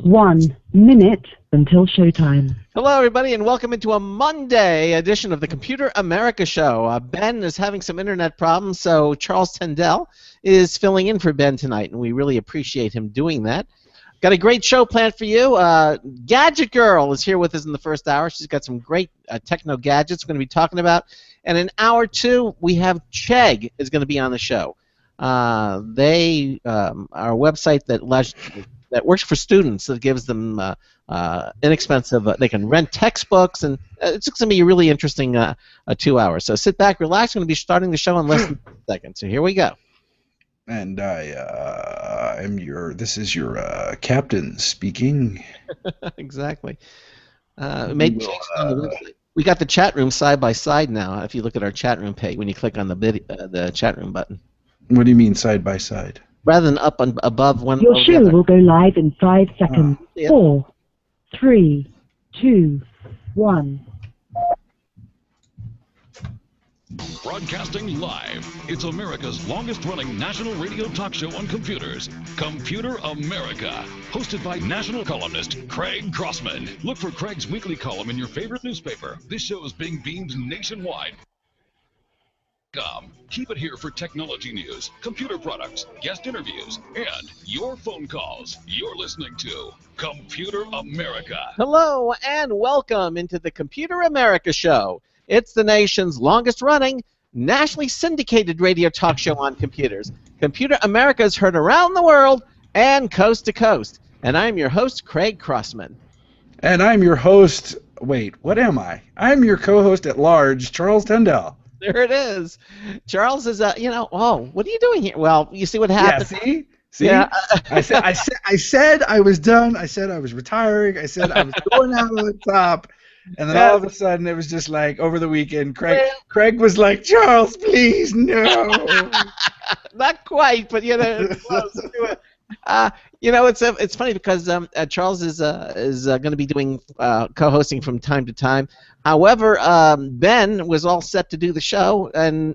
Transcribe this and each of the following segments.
1 minute until showtime. Hello, everybody, and welcome into a Monday edition of the Computer America Show. Ben is having some internet problems, so Charles Tendell is filling in for Ben tonight, and we really appreciate him doing that. Got a great show planned for you. Gadget Girl is here with us in the first hour. She's got some great techno gadgets we're going to be talking about. And in hour two, we have Chegg is going to be on the show. They are a website that works for students, that gives them inexpensive, they can rent textbooks, and it's going to be a really interesting 2 hours. So sit back, relax. We're going to be starting the show in less than 10 seconds. So here we go. And this is your captain speaking. Exactly. Made changes on the website. We got the chat room side by side now. If you look at our chat room page, when you click on the chat room button. What do you mean side by side? Rather than up and above one. Your show will go live in 5 seconds. 4, 3, 2, 1. Broadcasting live, it's America's longest-running national radio talk show on computers, Computer America, hosted by national columnist Craig Crossman. Look for Craig's weekly column in your favorite newspaper. This show is being beamed nationwide. Keep it here for technology news, computer products, guest interviews, and your phone calls. You're listening to Computer America. Hello, and welcome into the Computer America Show. It's the nation's longest-running, nationally syndicated radio talk show on computers. Computer America is heard around the world and coast to coast. And I'm your host, Craig Crossman. And I'm your host, wait, what am I? I'm your co-host at large, Charles Tendell. There it is. Charles is, what are you doing here? Well, you see what happened? Yeah, see? Yeah. I said I was done. I said I was retiring. I said I was going out on the top. And then all of a sudden, it was just like, over the weekend, Craig was like, Charles, please, no. Not quite, but, close to it. It's funny because Charles is going to be doing co-hosting from time to time. However, Ben was all set to do the show, and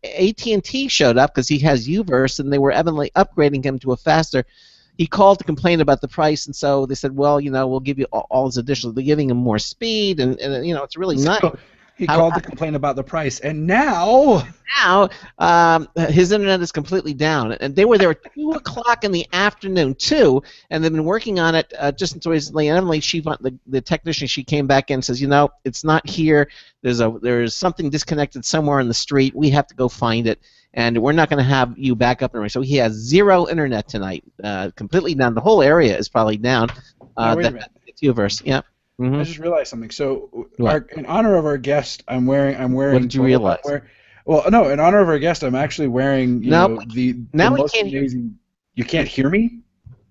AT&T showed up because he has Uverse, and they were evidently upgrading him to a faster. He called to complain about the price, and so they said, well, we'll give you all this additional. They're giving him more speed, and it's really nice. He called to complain about the price, and now his internet is completely down. And they were there at 2 o'clock in the afternoon, too, and they've been working on it just until recently. And Emily, the technician, she came back in and says, it's not here. There's something disconnected somewhere in the street. We have to go find it, and we're not going to have you back up and running. So he has zero internet tonight, completely down. The whole area is probably down. Wait a minute. It's Uverse, yeah. Mm-hmm. I just realized something. So, in honor of our guest, I'm wearing. What did you realize? No, in honor of our guest, I'm actually wearing. The most amazing. You can't hear me?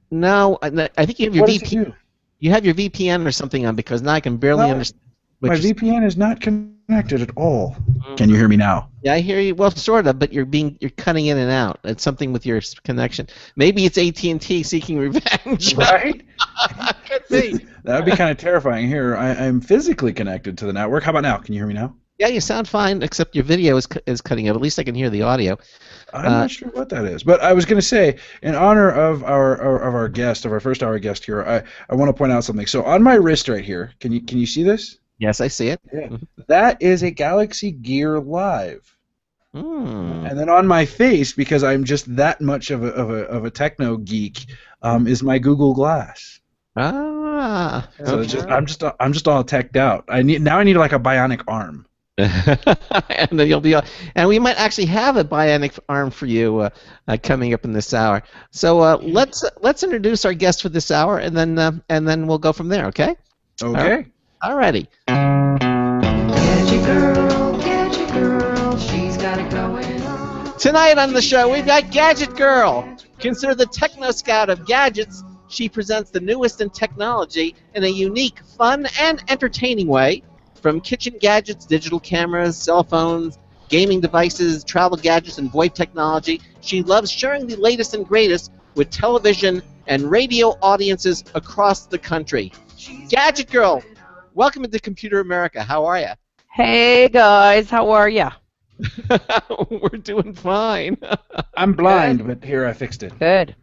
No, I think you have your VPN. You have your VPN or something on, because now I can barely understand. My VPN is not connected at all. Can you hear me now? Yeah, I hear you. Well, sort of, but you're cutting in and out. It's something with your connection. Maybe it's AT&T seeking revenge. Right? Could be. That would be kind of terrifying. Here, I'm physically connected to the network. How about now? Can you hear me now? Yeah, you sound fine, except your video is cutting out. At least I can hear the audio. I'm not sure what that is, but I was going to say, in honor of our guest, of our first hour guest here, I want to point out something. So on my wrist right here, can you see this? Yes, I see it. Yeah. That is a Galaxy Gear Live. And then on my face, because I'm just that much of a techno geek, is my Google Glass. Ah. So okay. I'm just all teched out. I need like a bionic arm. And then and we might actually have a bionic arm for you coming up in this hour. So let's introduce our guest for this hour, and then we'll go from there. Okay. Okay. Alrighty. Gadget Girl, she's got it going on. Tonight on the show, we've got Gadget Girl. Considered the techno scout of gadgets, she presents the newest in technology in a unique, fun, and entertaining way. From kitchen gadgets, digital cameras, cell phones, gaming devices, travel gadgets, and VoIP technology, she loves sharing the latest and greatest with television and radio audiences across the country. Gadget Girl, welcome to Computer America. How are you? Hey guys, how are ya? We're doing fine. I'm blind, but here I fixed it. Good.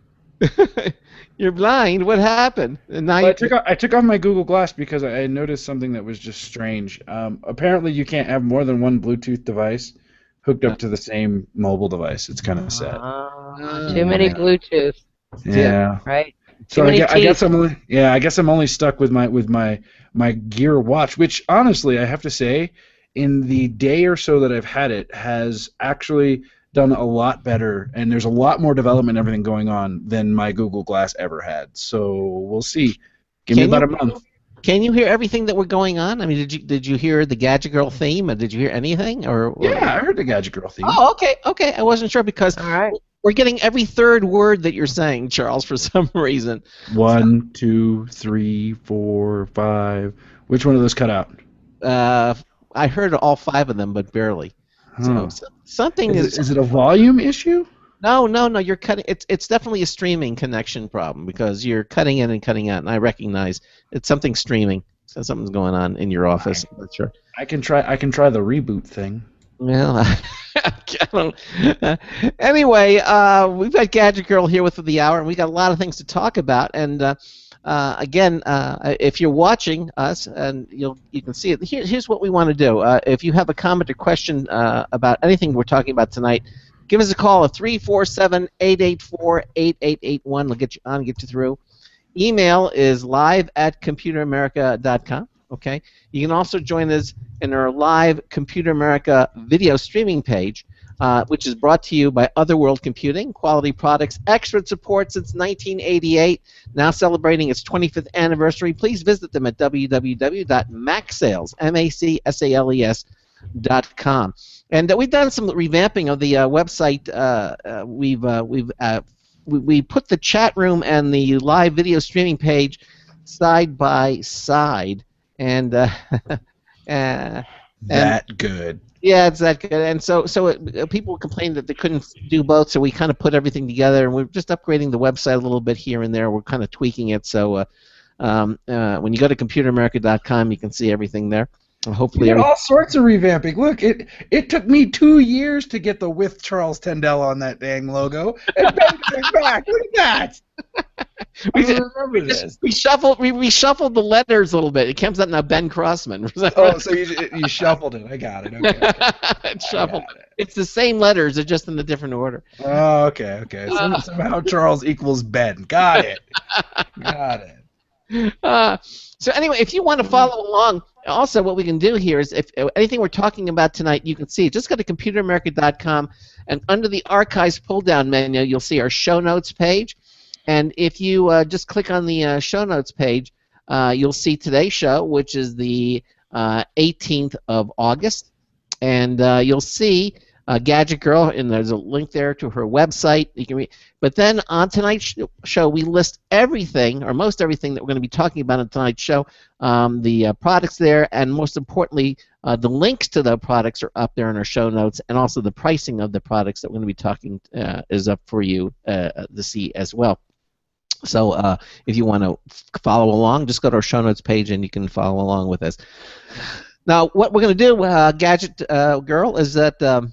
You're blind. What happened? And now Well, I took off my Google Glass because I noticed something that was just strange. Apparently, you can't have more than one Bluetooth device hooked up to the same mobile device. It's kind of sad. Too many Yeah. Bluetooth, Yeah. right? So Too many I guess teeth. I guess I'm only stuck with my Gear watch, which honestly I have to say, in the day or so that I've had it, has actually done a lot better, and there's a lot more development and everything going on than my Google Glass ever had. So we'll see. Give me about a month. Can you hear everything that we're going on? I mean, did you hear the Gadget Girl theme? Or did you hear anything? Yeah, I heard the Gadget Girl theme. Oh, okay. I wasn't sure because All right. we're getting every third word that you're saying, Charles, for some reason. 1, 2, 3, 4, 5. Which one of those cut out? I heard all 5 of them, but barely. Huh. So something Is it a volume issue? No. You're cutting. It's definitely a streaming connection problem because you're cutting in and cutting out, and I recognize it's something streaming. So something's going on in your office. I'm not sure. I can try the reboot thing. Well, I don't. Anyway, we've got Gadget Girl here with the hour, and we got a lot of things to talk about. And again, if you're watching us, and you can see it. Here's what we want to do. If you have a comment or question about anything we're talking about tonight, give us a call at 347-884-8881. We'll get you on, get you through. Email is live@computeramerica.com. Okay. You can also join us in our live Computer America video streaming page, which is brought to you by Otherworld Computing, quality products, expert support since 1988, now celebrating its 25th anniversary. Please visit them at www.macsales.com. And we've done some revamping of the website. We put the chat room and the live video streaming page side by side, and That good. yeah, it's that good. And so people complained that they couldn't do both, so we kind of put everything together, and we're just upgrading the website a little bit here and there. We're kind of tweaking it, so when you go to computeramerica.com, you can see everything there. Hopefully, all sorts of revamping. Look, it took me 2 years to get the with Charles Tendell on that dang logo, and Ben came back. Look at that. we shuffled the letters a little bit. It comes out now Ben Crossman. Oh, so you shuffled it. I got it. Okay. It's shuffled. It's the same letters, they're just in a different order. Oh, okay. Somehow Charles equals Ben. Got it. So anyway, if you want to follow along, also what we can do here is if anything we're talking about tonight, you can see. Just go to computeramerica.com, and under the archives pull-down menu, you'll see our show notes page. And if you just click on the show notes page, you'll see today's show, which is the 18th of August. And you'll see Gadget Girl, and there's a link there to her website. You can read. But then on tonight's show, we list everything, or most everything, that we're going to be talking about on tonight's show. The products there, and most importantly, the links to the products are up there in our show notes, and also the pricing of the products that we're going to be talking is up for you to see as well. So if you want to follow along, just go to our show notes page, and you can follow along with us. Now, what we're going to do, Gadget Girl, is that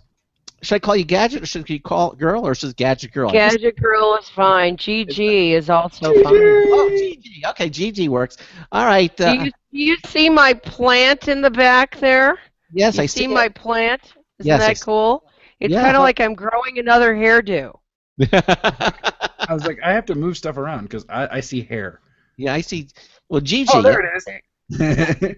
should I call you Gadget, or should you call Girl, or should Gadget Girl? Gadget Girl is fine. GG is also fine. Oh, GG. Okay, GG works. All right. Do you see my plant in the back there? Yes, I see my plant. Isn't Yes, that cool? It's Yeah. kind of like I'm growing another hairdo. I was like, I have to move stuff around because I see hair. Yeah, I see. Well, Gigi. Oh, there it is.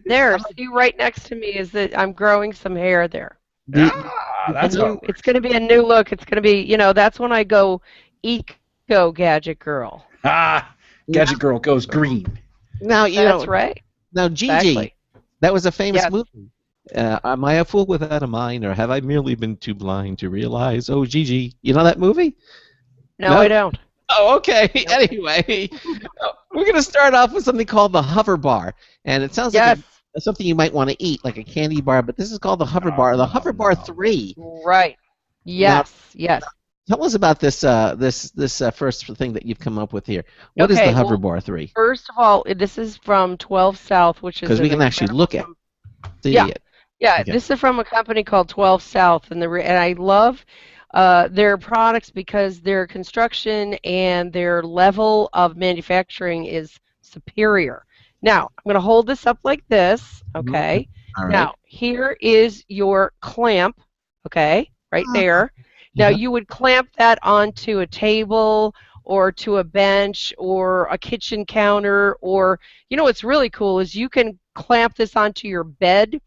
There, see right next to me is that I'm growing some hair there. That's all. It's going to be a new look. It's going to be, that's when I go eco Gadget Girl. Gadget Girl goes green. Now That's right. Now, Gigi, Exactly. that was a famous Yes. movie. Am I a fool without a mind, or have I merely been too blind to realize? Oh, Gigi, you know that movie? No, I don't. Oh, okay. Anyway, we're going to start off with something called the hover bar, and it sounds like something you might want to eat, like a candy bar, but this is called the hover bar. The hover bar 3. Right. Yes. Yes. Tell us about this first thing that you've come up with here. What is the hover bar 3? First of all, this is from 12 South, which is because we can actually look at it. Yeah, this is from a company called 12 South, and I love their products because their construction and their level of manufacturing is superior. Now, I'm going to hold this up like this, okay? All right. Now, here is your clamp, okay, right there. Now, you would clamp that onto a table or to a bench or a kitchen counter, or, you know what's really cool is you can clamp this onto your bed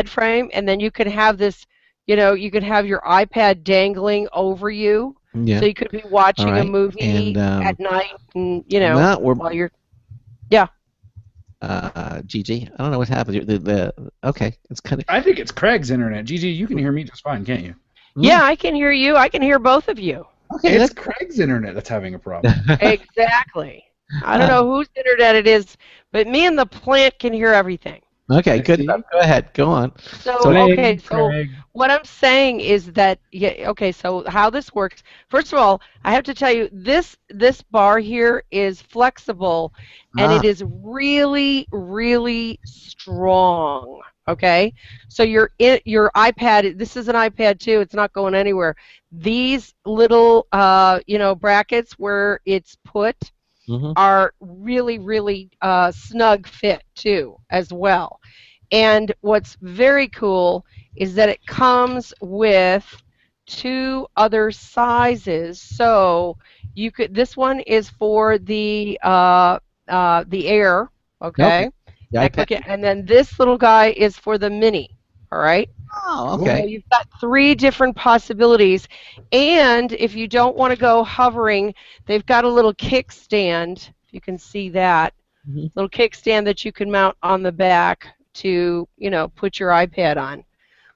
frame, and then you can have this, you know, you could have your iPad dangling over you, Yeah. so you could be watching All right. a movie And, at night, and you know, no, while you're, yeah. Gigi, I don't know what happened. Okay, it's kind of. I think it's Craig's internet. Gigi, you can hear me just fine, can't you? Yeah, I can hear you. I can hear both of you. Okay, It's Craig's internet that's having a problem. Exactly. I don't know whose internet it is, but me and the plant can hear everything. Okay, good. Go ahead. Go on. So, Craig, okay, so Craig. what I'm saying is that, yeah, okay, so how this works, first of all, I have to tell you, this bar here is flexible, and it is really, really strong, okay? So your iPad, this is an iPad too, it's not going anywhere. These little, you know, brackets where it's put are really, really snug fit too, as well. And what's very cool is that it comes with 2 other sizes. So you could. This one is for the Air, okay? The And then this little guy is for the Mini. All right. Oh, So okay. you've got 3 different possibilities. And if you don't want to go hovering, they've got a little kickstand. If you can see that. Little kickstand that you can mount on the back to, you know, put your iPad on.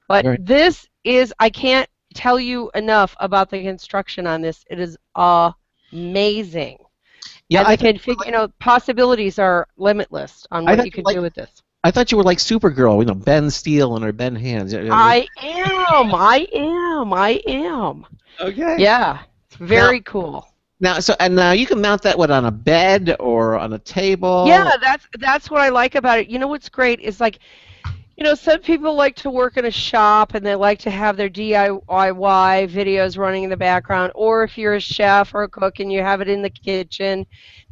But this is, I can't tell you enough about the construction on this. It is amazing. Yeah, and you know, possibilities are limitless on what you can do with this. I thought you were like Supergirl, you know, Ben Steele and her Ben hands. I am. Okay. Yeah, it's very cool. Now, now you can mount that on a bed or on a table. Yeah, that's what I like about it. You know what's great is, like, you know, some people like to work in a shop and they like to have their DIY videos running in the background, or if you're a chef or a cook and you have it in the kitchen.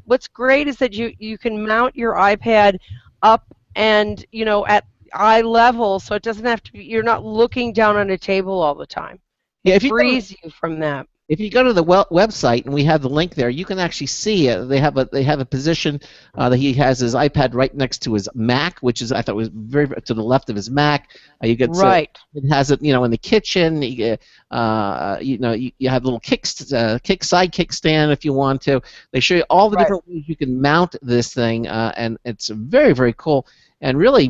What's great is that you can mount your iPad up and, you know, at eye level, so it doesn't have to be, you're not looking down on a table all the time. It frees you from that. If you go to the website, and we have the link there, you can actually see they have a position that he has his iPad right next to his Mac, which is, I thought, was very to the left of his Mac. You get right. It has it, you know, in the kitchen. You know, you have a little side kickstand if you want to. They show you all the different ways you can mount this thing, and it's very, very cool. And really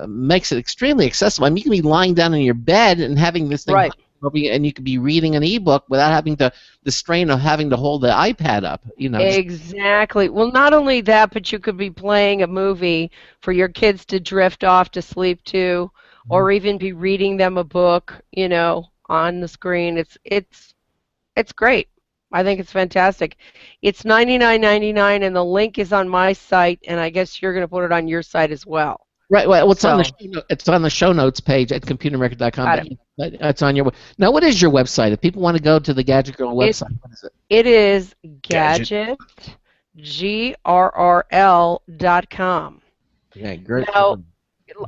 makes it extremely accessible. I mean, you can be lying down in your bed and having this thing, and you could be reading an ebook without having the strain of having to hold the iPad up. You know. Exactly. Well, not only that, but you could be playing a movie for your kids to drift off to sleep to, or even be reading them a book, you know, on the screen. It's great. I think it's fantastic. It's $99.99, and the link is on my site, and I guess you're going to put it on your site as well. Right. Well, it's on the show notes page at computeramerica.com. But it's on your. Now, what is your website? If people want to go to the Gadget Girl website, what is it? It is gadgetgrl.com. Okay, great. Now,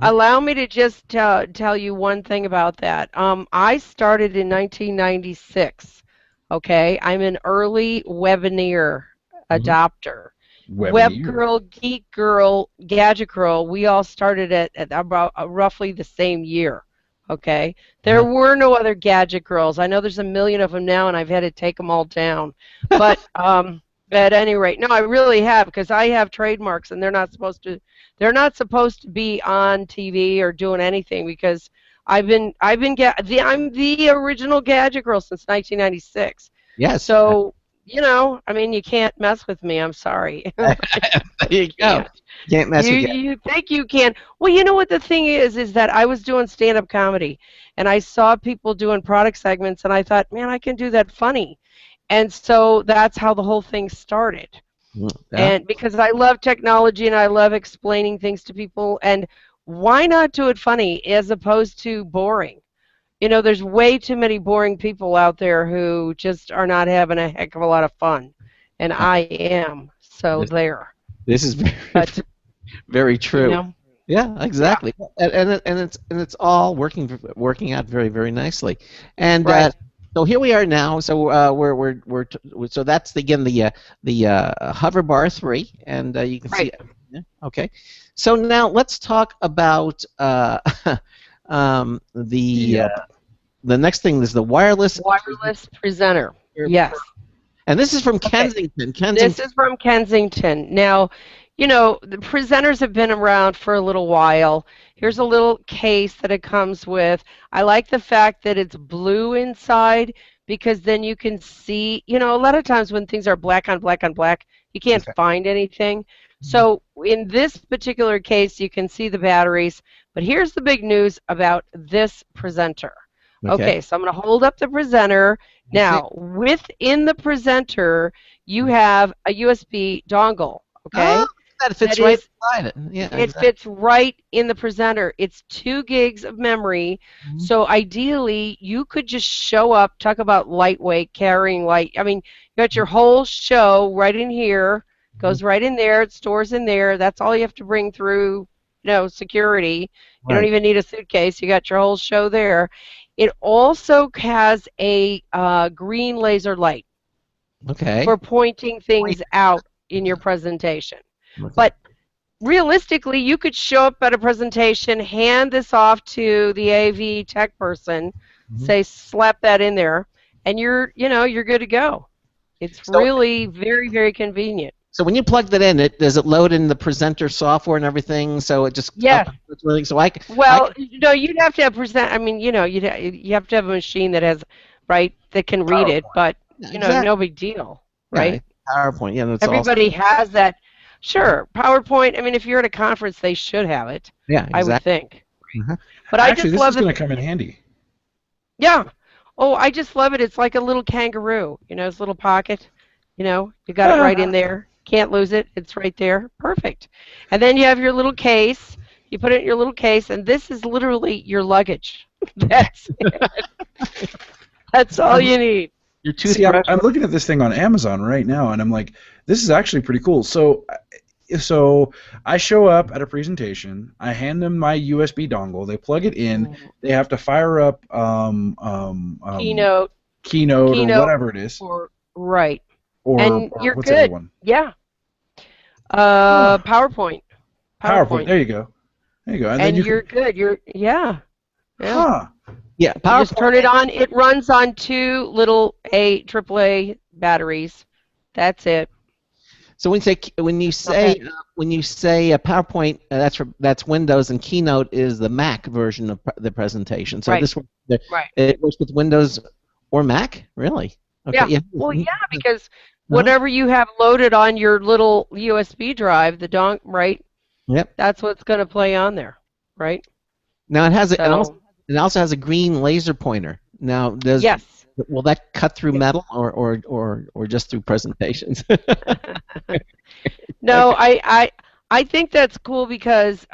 allow me to just tell you one thing about that. I started in 1996. Okay, I'm an early Webineer adopter. Web Girl, Geek Girl, Gadget Girl, we all started at about roughly the same year. Okay, there were no other Gadget Girls. I know there's a million of them now, and I've had to take them all down. But at any rate, no, I really have, because I have trademarks, and they're not supposed to be on TV or doing anything, because I'm the original Gadget Girl since 1996. Yes. So, you know, I mean, you can't mess with me. I'm sorry. There you go. Can't mess with you. You think you can? Well, you know what the thing is that I was doing stand-up comedy, and I saw people doing product segments, and I thought, man, I can do that funny. And so that's how the whole thing started. Yeah. And because I love technology and I love explaining things to people, and why not do it funny as opposed to boring? You know, there's way too many boring people out there who just are not having a heck of a lot of fun, and I am. So This, there. this is very, But very you true. know, Yeah, yeah, exactly. And it's all working out very, very nicely. And right, so here we are now. So so that's again the hover bar 3, and you can see. right. Yeah, okay. So now let's talk about Yep. the next thing is the wireless. Wireless presenter. Yes. And this is from Okay. Kensington. This Kensington. is from Kensington. Now, you know, the presenters have been around for a little while. Here's a little case that it comes with. I like the fact that it's blue inside because then you can see, you know, a lot of times when things are black on black on black, you can't Okay. find anything. So in this particular case, you can see the batteries. But here's the big news about this presenter. Okay. Okay, so I'm going to hold up the presenter. Now, within the presenter, you have a USB dongle, okay? Oh, that fits That right is, inside it. Yeah, it exactly. fits right in the presenter. It's 2 gigs of memory. Mhm. So ideally, you could just show up, talk about lightweight, carrying light. I mean, you got your whole show right in here, goes right in there, it stores in there. That's all you have to bring through, you know, security. You don't Right. even need a suitcase. You got your whole show there. It also has a green laser light Okay. for pointing things out in your presentation. Okay. But realistically, you could show up at a presentation, hand this off to the AV tech person, say slap that in there, and you're good to go. It's So, really very, very convenient. so when you plugged it in, does it load in the presenter software and everything? So it just Yes. it's really so I Well, no, you'd have to have present. I mean, you have to have a machine that has, right, that can read it, but yeah, exactly. no big deal, Yeah, right? PowerPoint. Yeah, that's all. Everybody has that. Sure, PowerPoint. I mean, if you're at a conference, they should have it. Yeah, I would exactly. think. Mhm. But I Actually, just this love is the going to come in handy. yeah. Oh, I just love it. It's like a little kangaroo. You know, his little pocket. You know, you got it right in there. Can't lose it. It's right there. Perfect. And then you have your little case. You put it in your little case, and this is literally your luggage. That's it. That's all you need. Your See, I'm toothbrush. looking at this thing on Amazon right now, and I'm like, this is actually pretty cool. So I show up at a presentation. I hand them my USB dongle. They plug it in. They have to fire up Keynote, Keynote or whatever it is, or right. or And you're what's the other good. one? Yeah. Huh. PowerPoint. PowerPoint. There you go. There you go. And then And you you're good. Yeah. can, huh? Yeah, You PowerPoint. just turn it on. It runs on 2 little AAA batteries. That's it. So when you say PowerPoint, that's Windows, and Keynote is the Mac version of the presentation. So Right. this works. Right. It works with Windows or Mac, really? Okay. Yeah. Yeah. Well, yeah, because whatever you have loaded on your little USB drive, right? Yep. That's what's going to play on there, right? Now it So, also has a green laser pointer. Now yes. will that cut through metal or just through presentations? No, I think that's cool because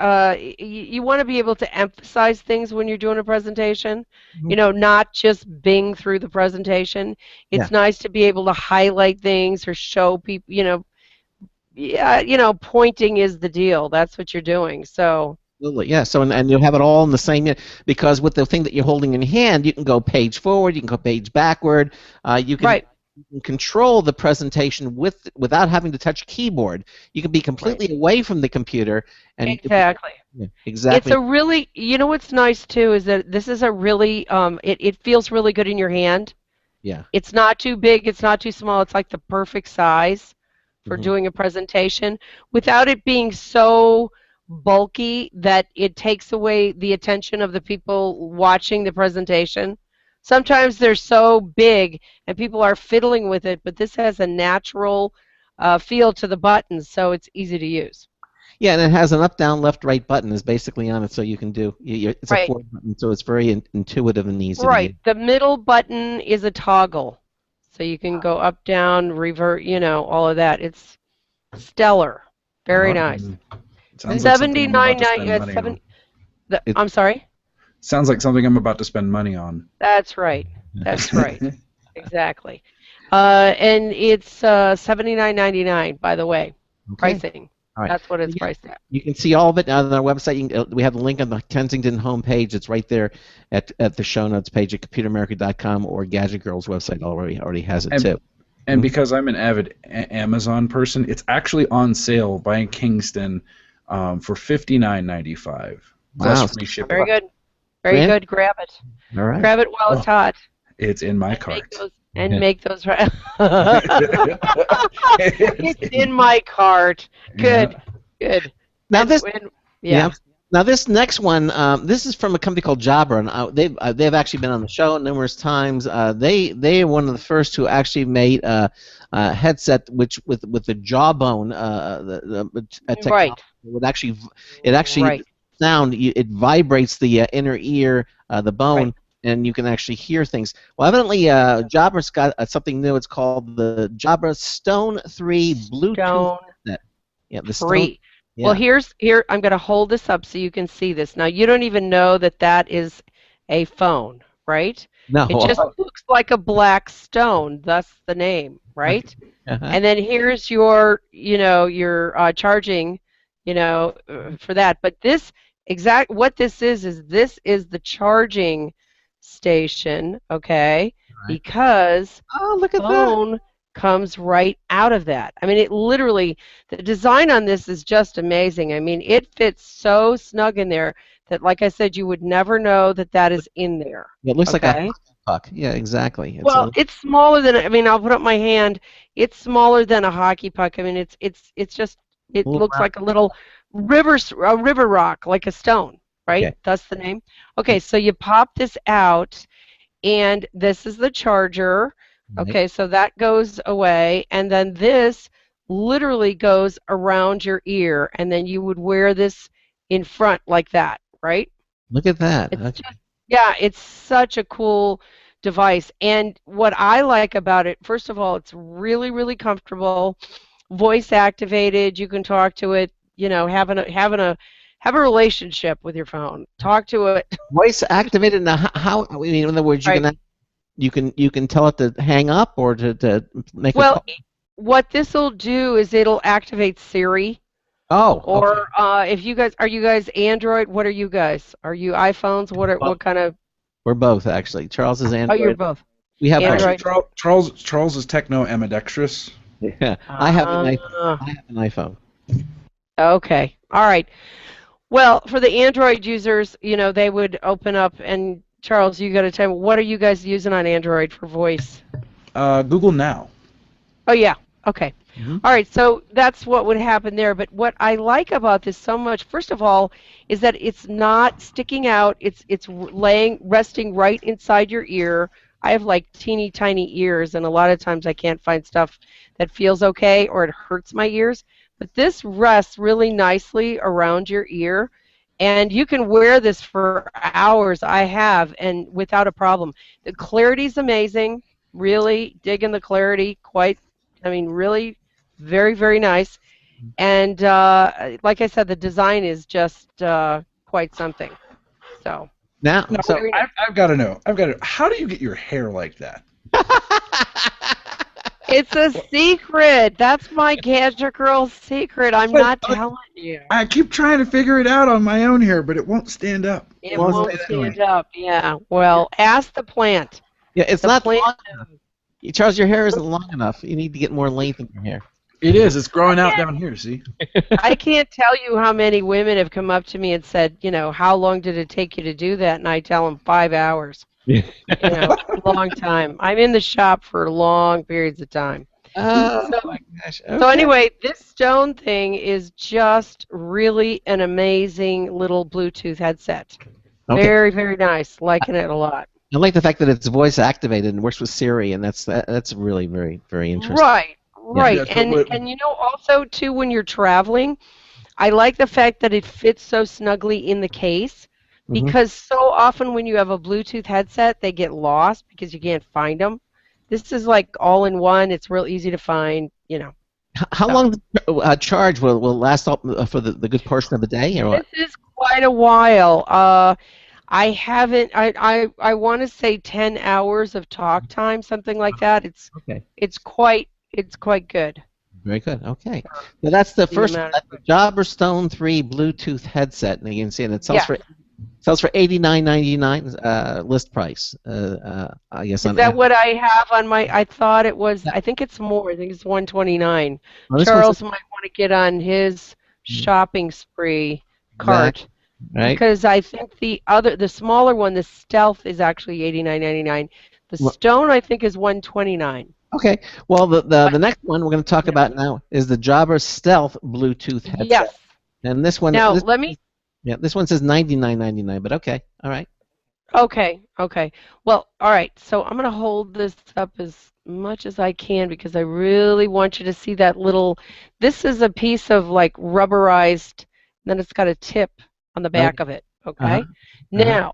you want to be able to emphasize things when you're doing a presentation. You know, not just bing through the presentation. It's nice to be able to highlight things or show people. Pointing is the deal. That's what you're doing. So. Absolutely, yeah. So and you'll have it all in the same, because with the thing that you're holding in your hand, you can go page forward, you can go page backward. You can control the presentation without having to touch a keyboard. You can be completely away from the computer and Exactly. exactly. It's a really, what's nice too is that this is a really, it feels really good in your hand. Yeah. It's not too big, it's not too small. It's like the perfect size for doing a presentation without it being so bulky that it takes away the attention of the people watching the presentation. Sometimes they're so big and people are fiddling with it, but this has a natural feel to the buttons, so it's easy to use. Yeah, and it has an up, down, left, right button is basically on it, so you can do. It's a Right. 4 button, so it's very intuitive and easy to Right. use. The middle button is a toggle, so you can go up, down, revert, all of that. It's stellar. Very nice. Sounds like something I'm about to spend money on. I'm sorry. Sounds like something I'm about to spend money on. That's right. That's right. Exactly. And it's $79.99, by the way. Okay. Pricing. All right. That's what it's priced at. You can see all of it on our website. We have the link on the Kensington homepage. It's right there at the show notes page at computeramerica.com, or Gadget Girl's website already has it too. And because I'm an avid Amazon person, it's actually on sale by Kingston for $59.95 plus free shipping. Very good. Very good. Grab it. All right. Grab it while it's hot. It's in my cart. Make those right. It's in my cart. Good. Yeah. Good. Now yeah. Now this next one, this is from a company called Jabra, and they've actually been on the show numerous times. They are one of the first who actually made a headset with the jawbone technology. Right. It actually sound. It vibrates the inner ear, the bone. Right. And you can actually hear things. Well, evidently, Jabra's got something new. It's called the Jabra Stone 3 Bluetooth headset. Yeah, the Stone. Yeah. Well, here I'm going to hold this up so you can see this. Now, you don't even know that is a phone, right? No. It just looks like a black stone, thus the name, right? And then here's your charging, for that. But what this is the charging station, okay? Right. Because look at phone comes right out of that. I mean, it literally, the design on this is just amazing. I mean, it fits so snug in there that, like I said, you would never know that is in there. It looks like a puck. Yeah, exactly. It's smaller than. I mean, I'll put up my hand. It's smaller than a hockey puck. I mean, it's just. It looks like a little river rock, like a stone. Right? Okay. That's the name. Okay, so you pop this out, and this is the charger. Right. Okay, so that goes away, and then this literally goes around your ear, and then you would wear this in front like that, right? Look at that. It's such a cool device. And what I like about it, first of all, it's really, really comfortable, voice activated. You can talk to it, have a relationship with your phone. Talk to it. Voice activated. Now, how? I mean, in other words, you can tell it to hang up or to make. Well, what this will do is it'll activate Siri. Oh. Or if you guys are you guys Android? What are you guys? Are you iPhones? What kind of? We're both actually. Charles is Android. Oh, you're both. We have Android. Charles is techno ambidextrous. Yeah, I have an iPhone. Okay. All right. Well, for the Android users, they would open up, and Charles, you got to tell me, what are you guys using on Android for voice? Google Now. Oh, yeah. Okay. Mm-hmm. All right, so that's what would happen there. But what I like about this so much, first of all, is that it's not sticking out. It's resting right inside your ear. I have like teeny tiny ears, and a lot of times I can't find stuff that feels okay, or it hurts my ears. But this rests really nicely around your ear, and you can wear this for hours. I have, and without a problem. The clarity's amazing. Really digging the clarity. Really very, very nice. And like I said, the design is just quite something. So now, I've got to know. How do you get your hair like that? It's a secret. That's my Gadget Girl secret. I'm not telling you. I keep trying to figure it out on my own here, but it won't stand up. It won't stand up. Yeah. Well, ask the plant. Yeah, it's not long enough. Charles, your hair isn't long enough. You need to get more length in your hair. It is. It's growing out down here, see? I can't tell you how many women have come up to me and said, how long did it take you to do that? And I tell them 5 hours. A long time. I'm in the shop for long periods of time. Oh, my gosh. Okay. So anyway, this stone thing is just really an amazing little Bluetooth headset. Okay. Very, very nice. Liking it a lot. I like the fact that it's voice activated and works with Siri, and that's really very, very interesting. Right. Yeah. And also too, when you're traveling, I like the fact that it fits so snugly in the case, because so often when you have a Bluetooth headset, they get lost because you can't find them. This is like all in one. It's real easy to find. How long the charge will last up for the good portion of the day? Or what? This is quite a while. I haven't. I want to say 10 hours of talk time, something like that. Okay. It's quite good. Very good. Okay. Now that's the The first one. amount That's of, the Jabra Stone 3 Bluetooth headset, and you can see it. It yeah. sells for $89.99 list price. I guess Is on that Amazon. what I have on my? I thought it was. Yeah. I think it's more. I think it's 129. Well, this one's Charles might want to get on his shopping spree exact, cart right? because I think the smaller one, the Stealth, is actually 89.99. The Well, Stone, I think, is 129. okay. Well, the But next one we're going to talk yeah. about now is the Jabra Stealth Bluetooth headset, Yes. and this one, Now let me. this one says $99.99, but okay, all right. Okay. Okay. Well, all right. So I'm gonna hold this up as much as I can because I really want you to see that little. This is a piece of like rubberized. Then it's got a tip on the back Okay. of it. Uh-huh. Okay. Uh-huh. Now,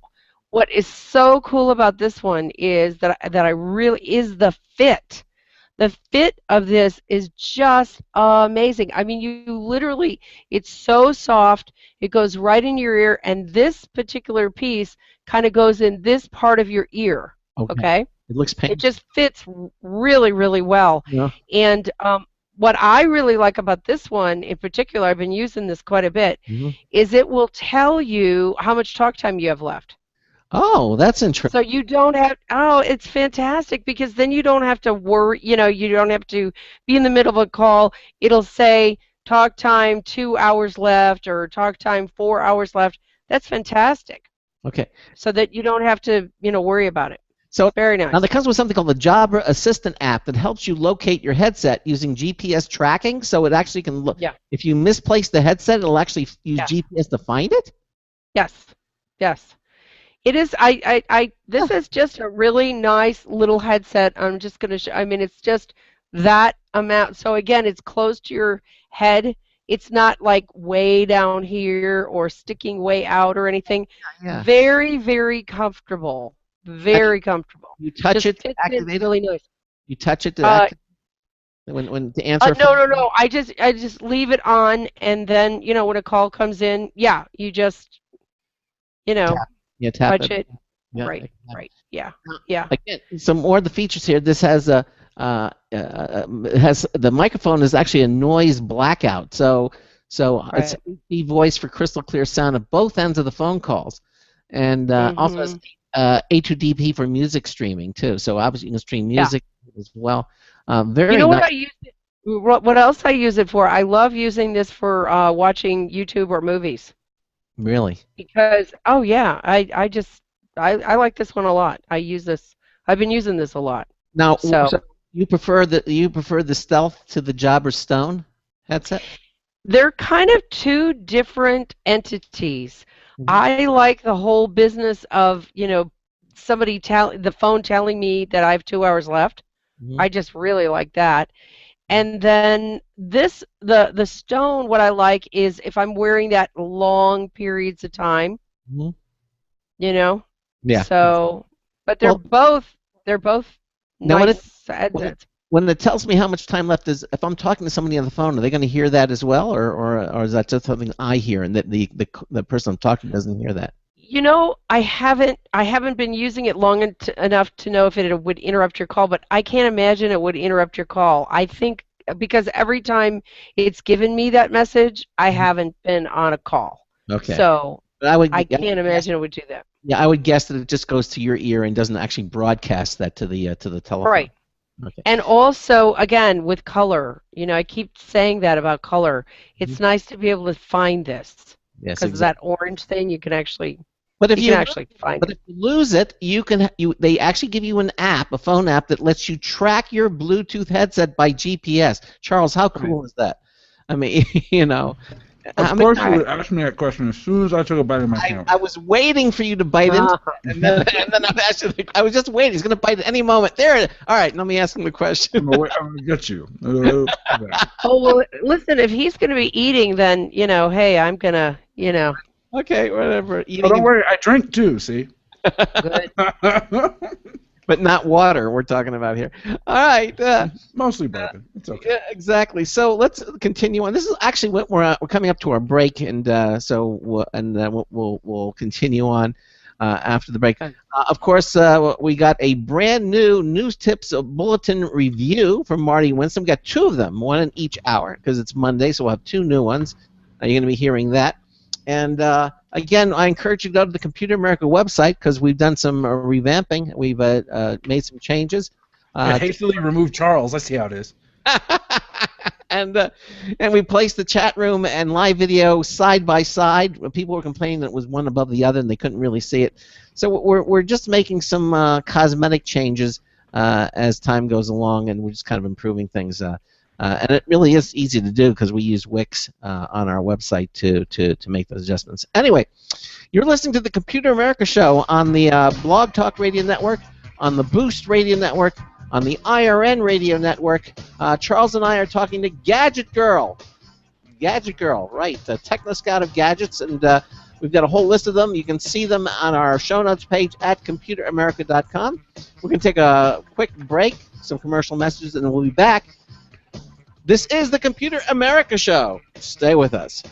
what is so cool about this one is that I really is the fit. The fit of this is just amazing. I mean, you literally, it's so soft, it goes right in your ear, and this particular piece kind of goes in this part of your ear, Okay. okay? It looks It painful. just fits really, really well. Yeah. And what I really like about this one in particular, I've been using this quite a bit, Mhm. is it will tell you how much talk time you have left. Oh, that's interesting. So you don't have, oh, it's fantastic because then you don't have to worry, you don't have to be in the middle of a call. It'll say talk time 2 hours left or talk time 4 hours left. That's fantastic. Okay. So that you don't have to, worry about it. So Very now nice. that comes with something called the Jabra Assistant app that helps you locate your headset using GPS tracking. So it actually can look. Yeah. If you misplace the headset, it'll actually use Yes. GPS to find it. Yes. Yes. It is, this is just a really nice little headset. I'm just going to show, I mean, it's just that amount. So again, it's close to your head. It's not like way down here or sticking way out or anything. Yeah. Very, very comfortable. Very comfortable. You touch Just it to fits in activate it. really nice. You touch it to Uh, activate when to answer. a no, phone no, call? no. I just leave it on, and then when a call comes in, yeah, you just Tap. Yeah, tap touch it. it. Yeah. Right, right. Yeah, yeah. Again, some more of the features here. This has a has the microphone is actually a noise blackout. So it's Right. HD voice for crystal clear sound at both ends of the phone calls, and also has A2DP for music streaming too. So obviously you can stream Yeah. music as well. You Very know what nice. I use it, what else I use it for? I love using this for watching YouTube or movies Really. because oh yeah, I like this one a lot. I've been using this a lot. Now, So so you prefer the Stealth to the Jabra Stone headset? they're kind of two different entities. Mhm. I like the whole business of, somebody the phone telling me that I have 2 hours left. Mhm. I just really like that. And then the stone, what I like is if I'm wearing that long periods of time, Mhm. you know. Yeah. So, but they're Well, both now nice when it headsets. when it tells me how much time left is, if I'm talking to somebody on the phone, are they going to hear that as well, or is that just something I hear and that the person I'm talking to doesn't hear that? I haven't been using it long enough to know if it would interrupt your call, but I can't imagine it would interrupt your call. I think because every time it's given me that message, I Mhm. haven't been on a call. Okay. So But I would I guess, can't imagine it would do that. yeah, I would guess that it just goes to your ear and doesn't actually broadcast that to the telephone. Right. Okay. And also, again, with color, I keep saying that about color. It's nice to be able to find this Yes, because exactly. that orange thing, you can actually But if you can you actually find But it. if you lose it, they actually give you an app, a phone app that lets you track your Bluetooth headset by GPS. Charles, how cool is that? I mean, Of I mean, course, you would ask me that question as soon as I took a bite of my I sandwich. was waiting for you to bite into it, and then I was just waiting. He's going to bite at any moment. There it is. All right, let me ask him the question. I'm gonna get you. Yeah. Oh, well, listen, if he's going to be eating, then, hey, I'm going to. Okay, whatever. Oh, Eating don't worry, I drink too. See. Good. but not water we're talking about here. All right. Mostly bourbon. It's okay. Yeah, exactly. So let's continue on. This is actually what we're coming up to our break, and we'll continue on. after the break. Of course, we got a brand new News Tips Bulletin review from Marty Winston. We got two of them, one in each hour, because it's Monday, so we'll have two new ones. You're going to be hearing that. And again, I encourage you to go to the Computer America website because we've done some revamping. We've made some changes. Hastily remove Charles. I see how it is. And we placed the chat room and live video side by side. People were complaining that it was one above the other and they couldn't really see it. So we're just making some cosmetic changes as time goes along, and we're just kind of improving things. And it really is easy to do because we use Wix on our website to make those adjustments. Anyway, you're listening to the Computer America Show on the Blog Talk Radio Network, on the Boost Radio Network, on the IRN Radio Network. Charles and I are talking to Gadget Girl. Gadget Girl, right, the Techno Scout of gadgets, and we've got a whole list of them. You can see them on our show notes page at computeramerica.com. We're going to take a quick break, some commercial messages, and then we'll be back. This is the Computer America Show. Stay with us.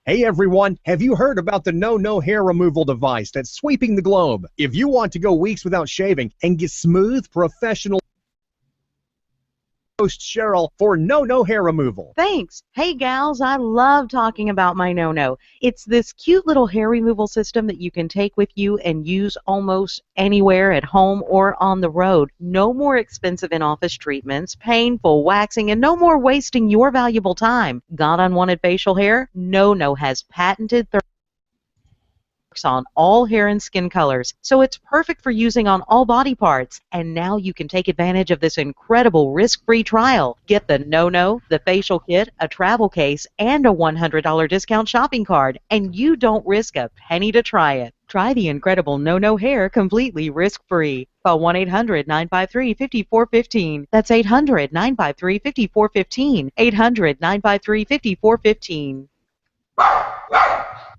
Hey everyone, have you heard about the No hair removal device that's sweeping the globe? If you want to go weeks without shaving and get smooth, professional host Cheryl for No hair removal. Thanks. Hey gals, I love talking about my No. It's this cute little hair removal system that you can take with you and use almost anywhere at home or on the road. No more expensive in-office treatments, painful waxing, and no more wasting your valuable time. Got unwanted facial hair? No has patented on all hair and skin colors, so it's perfect for using on all body parts. And now you can take advantage of this incredible risk-free trial. Get the No, the facial kit, a travel case, and a $100 discount shopping card, and you don't risk a penny to try it. Try the incredible No hair completely risk-free. Call 1-800-953-5415. That's 800-953-5415. 800-953-5415.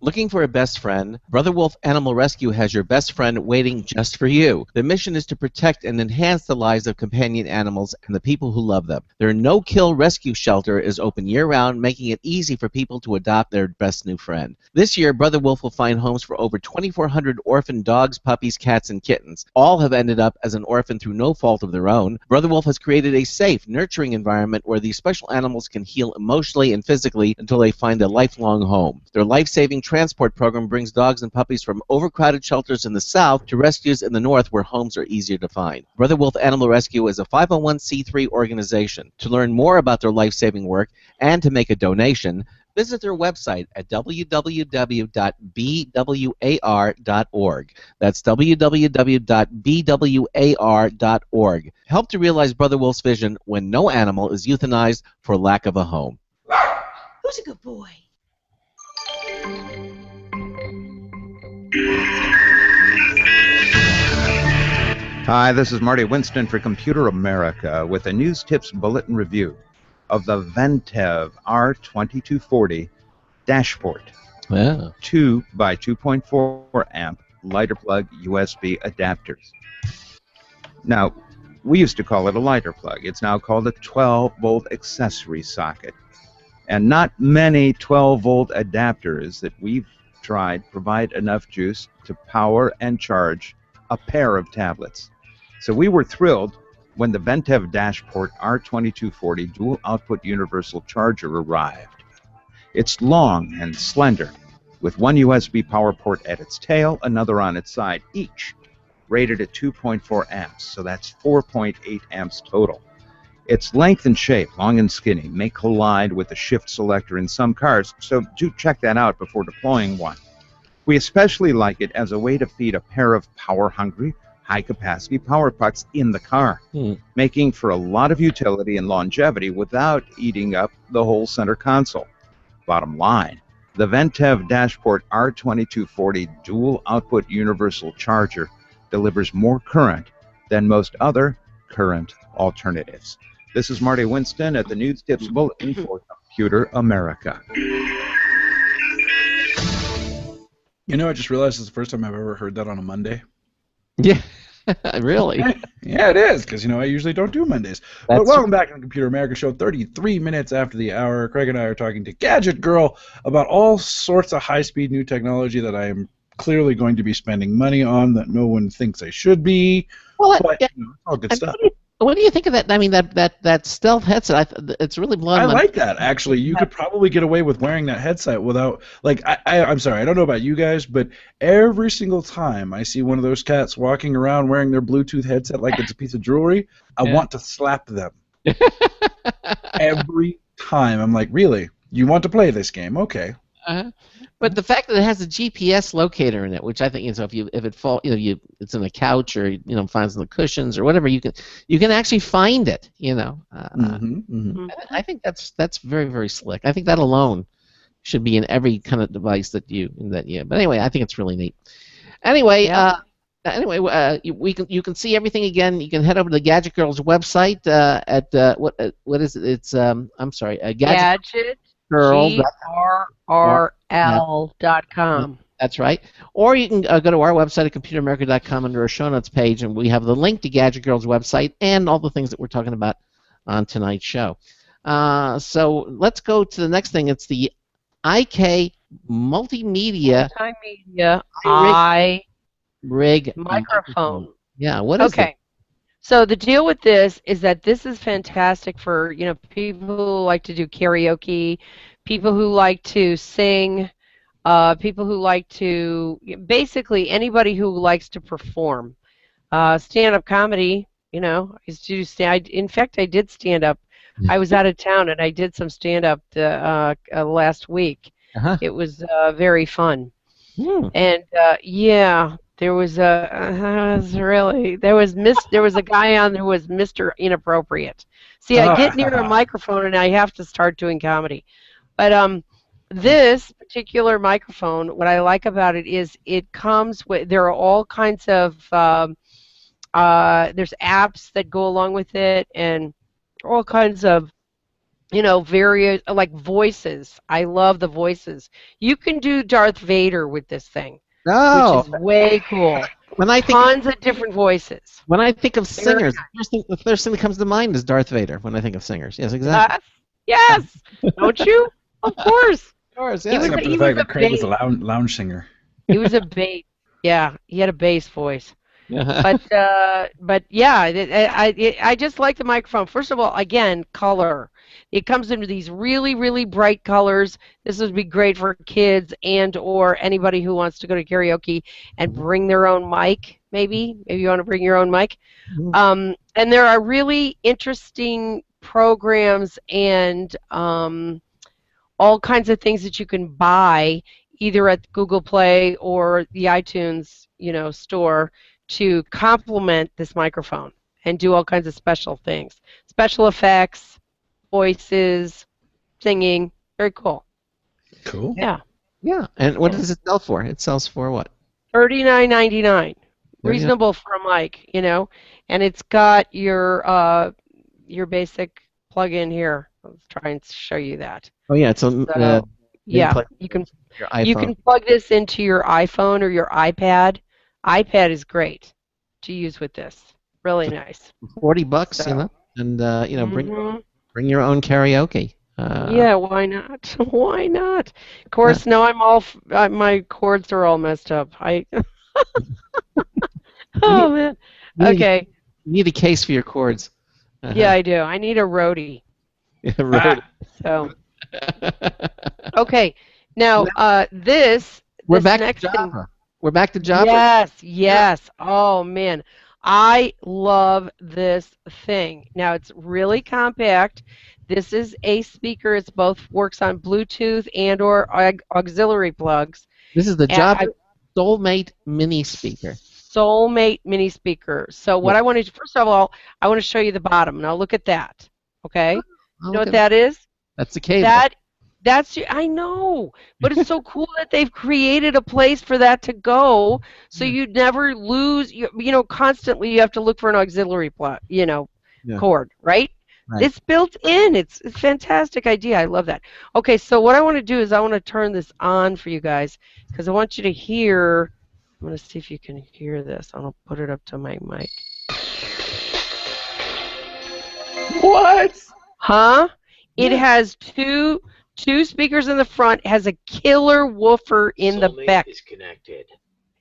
Looking for a best friend? Brother Wolf Animal Rescue has your best friend waiting just for you. The mission is to protect and enhance the lives of companion animals and the people who love them. Their no-kill rescue shelter is open year-round, making it easy for people to adopt their best new friend. This year, Brother Wolf will find homes for over 2,400 orphan dogs, puppies, cats, and kittens. All have ended up as an orphan through no fault of their own. Brother Wolf has created a safe, nurturing environment where these special animals can heal emotionally and physically until they find a lifelong home. Their life-saving transport program brings dogs and puppies from overcrowded shelters in the south to rescues in the north where homes are easier to find. Brother Wolf Animal Rescue is a 501c3 organization. To learn more about their life-saving work and to make a donation, visit their website at www.bwar.org. That's www.bwar.org. Help to realize Brother Wolf's vision when no animal is euthanized for lack of a home. Who's a good boy? Hi, this is Marty Winston for Computer America with a News Tips Bulletin Review of the Ventev R2240 dashboard. Yeah. 2 by 2.4 amp lighter plug USB adapters. Now, we used to call it a lighter plug. It's now called a 12-volt accessory socket. And not many 12-volt adapters that we've tried provide enough juice to power and charge a pair of tablets. So we were thrilled when the Ventev Dashport R2240 dual output universal charger arrived. It's long and slender, with one USB power port at its tail, another on its side, each rated at 2.4 amps, so that's 4.8 amps total. Its length and shape, long and skinny, may collide with the shift selector in some cars, so do check that out before deploying one. We especially like it as a way to feed a pair of power-hungry, high-capacity power pucks in the car, making for a lot of utility and longevity without eating up the whole center console. Bottom line, the Ventev Dashport R2240 dual-output universal charger delivers more current than most other current alternatives. This is Marty Winston at the News Tips Bulletin for Computer America. You know, I just realized it's the first time I've ever heard that on a Monday. Yeah. Really? Yeah, it is, because, I usually don't do Mondays. But welcome back to the Computer America Show, 33 minutes after the hour. Craig and I are talking to Gadget Girl about all sorts of high-speed new technology that I am clearly going to be spending money on that no one thinks I should be. Well, but, all good stuff. What do you think of that? I mean, that stealth headset. It's really blown I my. like that, actually. You could probably get away with wearing that headset without, like, I'm sorry, I don't know about you guys, but every single time I see one of those cats walking around wearing their Bluetooth headset like it's a piece of jewelry, I want to slap them. Every time. I'm like, really? You want to play this game? Okay. But the fact that it has a GPS locator in it, which I think if it fall, it's in a couch or finds in the cushions or whatever, you can actually find it. I think that's very, very slick. I think that alone should be in every kind of device that you. But anyway, I think it's really neat. Anyway, you can see everything again. You can head over to the Gadget Girl's website at what is it? It's I'm sorry, Gadget GRRL.com. That's right. Or you can go to our website at computeramerica.com under our show notes page, and we have the link to Gadget Girl's website and all the things that we're talking about on tonight's show. So let's go to the next thing. It's the IK Multimedia Rig microphone. Yeah, what is it? So the deal with this is that this is fantastic for people who like to do karaoke, people who like to sing, people who like to basically anybody who likes to perform, stand-up comedy. I used to do in fact, I did stand up. I was out of town and I did some stand up last week. It was very fun, and there was a there was a guy on who was Mr. Inappropriate. See, I get near a microphone and I have to start doing comedy. But this particular microphone, what I like about it is it comes with, there are all kinds of there's apps that go along with it and all kinds of various like voices. I love the voices. You can do Darth Vader with this thing. Which is way cool. Tons of different voices. When I think of singers, the first thing that comes to mind is Darth Vader. When I think of singers, yes, exactly. Yes, don't you? Of course. Of course, yeah. Except for the fact that Craig was a lounge singer. He was a bass. Yeah, he had a bass voice. But yeah, I just like the microphone. First of all, again, color. It comes into these really, really bright colors. This would be great for kids and or anybody who wants to go to karaoke and bring their own mic, maybe. Maybe you want to bring your own mic. And there are really interesting programs and all kinds of things that you can buy either at Google Play or the iTunes, store to complement this microphone and do all kinds of special things. Special effects, voices, singing, very cool. Cool. Yeah. Yeah. And what does it sell for? It sells for what? $39.99. Reasonable for a mic, and it's got your basic plug-in here. Let's try and show you that. Oh yeah, it's a you can plug this into your iPhone or your iPad. iPad is great to use with this. Really nice. $40, and bring your own karaoke. Yeah, why not? Why not? Of course, now my cords are all messed up. Oh man. Okay. You need a case for your cords. Yeah, I do. I need a roadie. Yeah, roadie. So. Okay. Now We're back to Java. We're back to Java. Yes. Oh man. I love this thing. Now it's really compact. This is a speaker. It both works on Bluetooth and or auxiliary plugs. This is the Java Soulmate mini speaker. Soulmate mini speaker. So what I want to first of all, I want to show you the bottom. Now look at that. Okay? You know what that is? That's the cable. I know, but it's so cool that they've created a place for that to go, so you never lose. Constantly you have to look for an auxiliary plug, cord, right? It's built in. It's a fantastic idea. I love that. Okay, so what I want to do is I want to turn this on for you guys because I want you to hear I'm going to see if you can hear this. I'll put it up to my mic. What? Huh? It has two speakers in the front, has a killer woofer in the back. Is connected.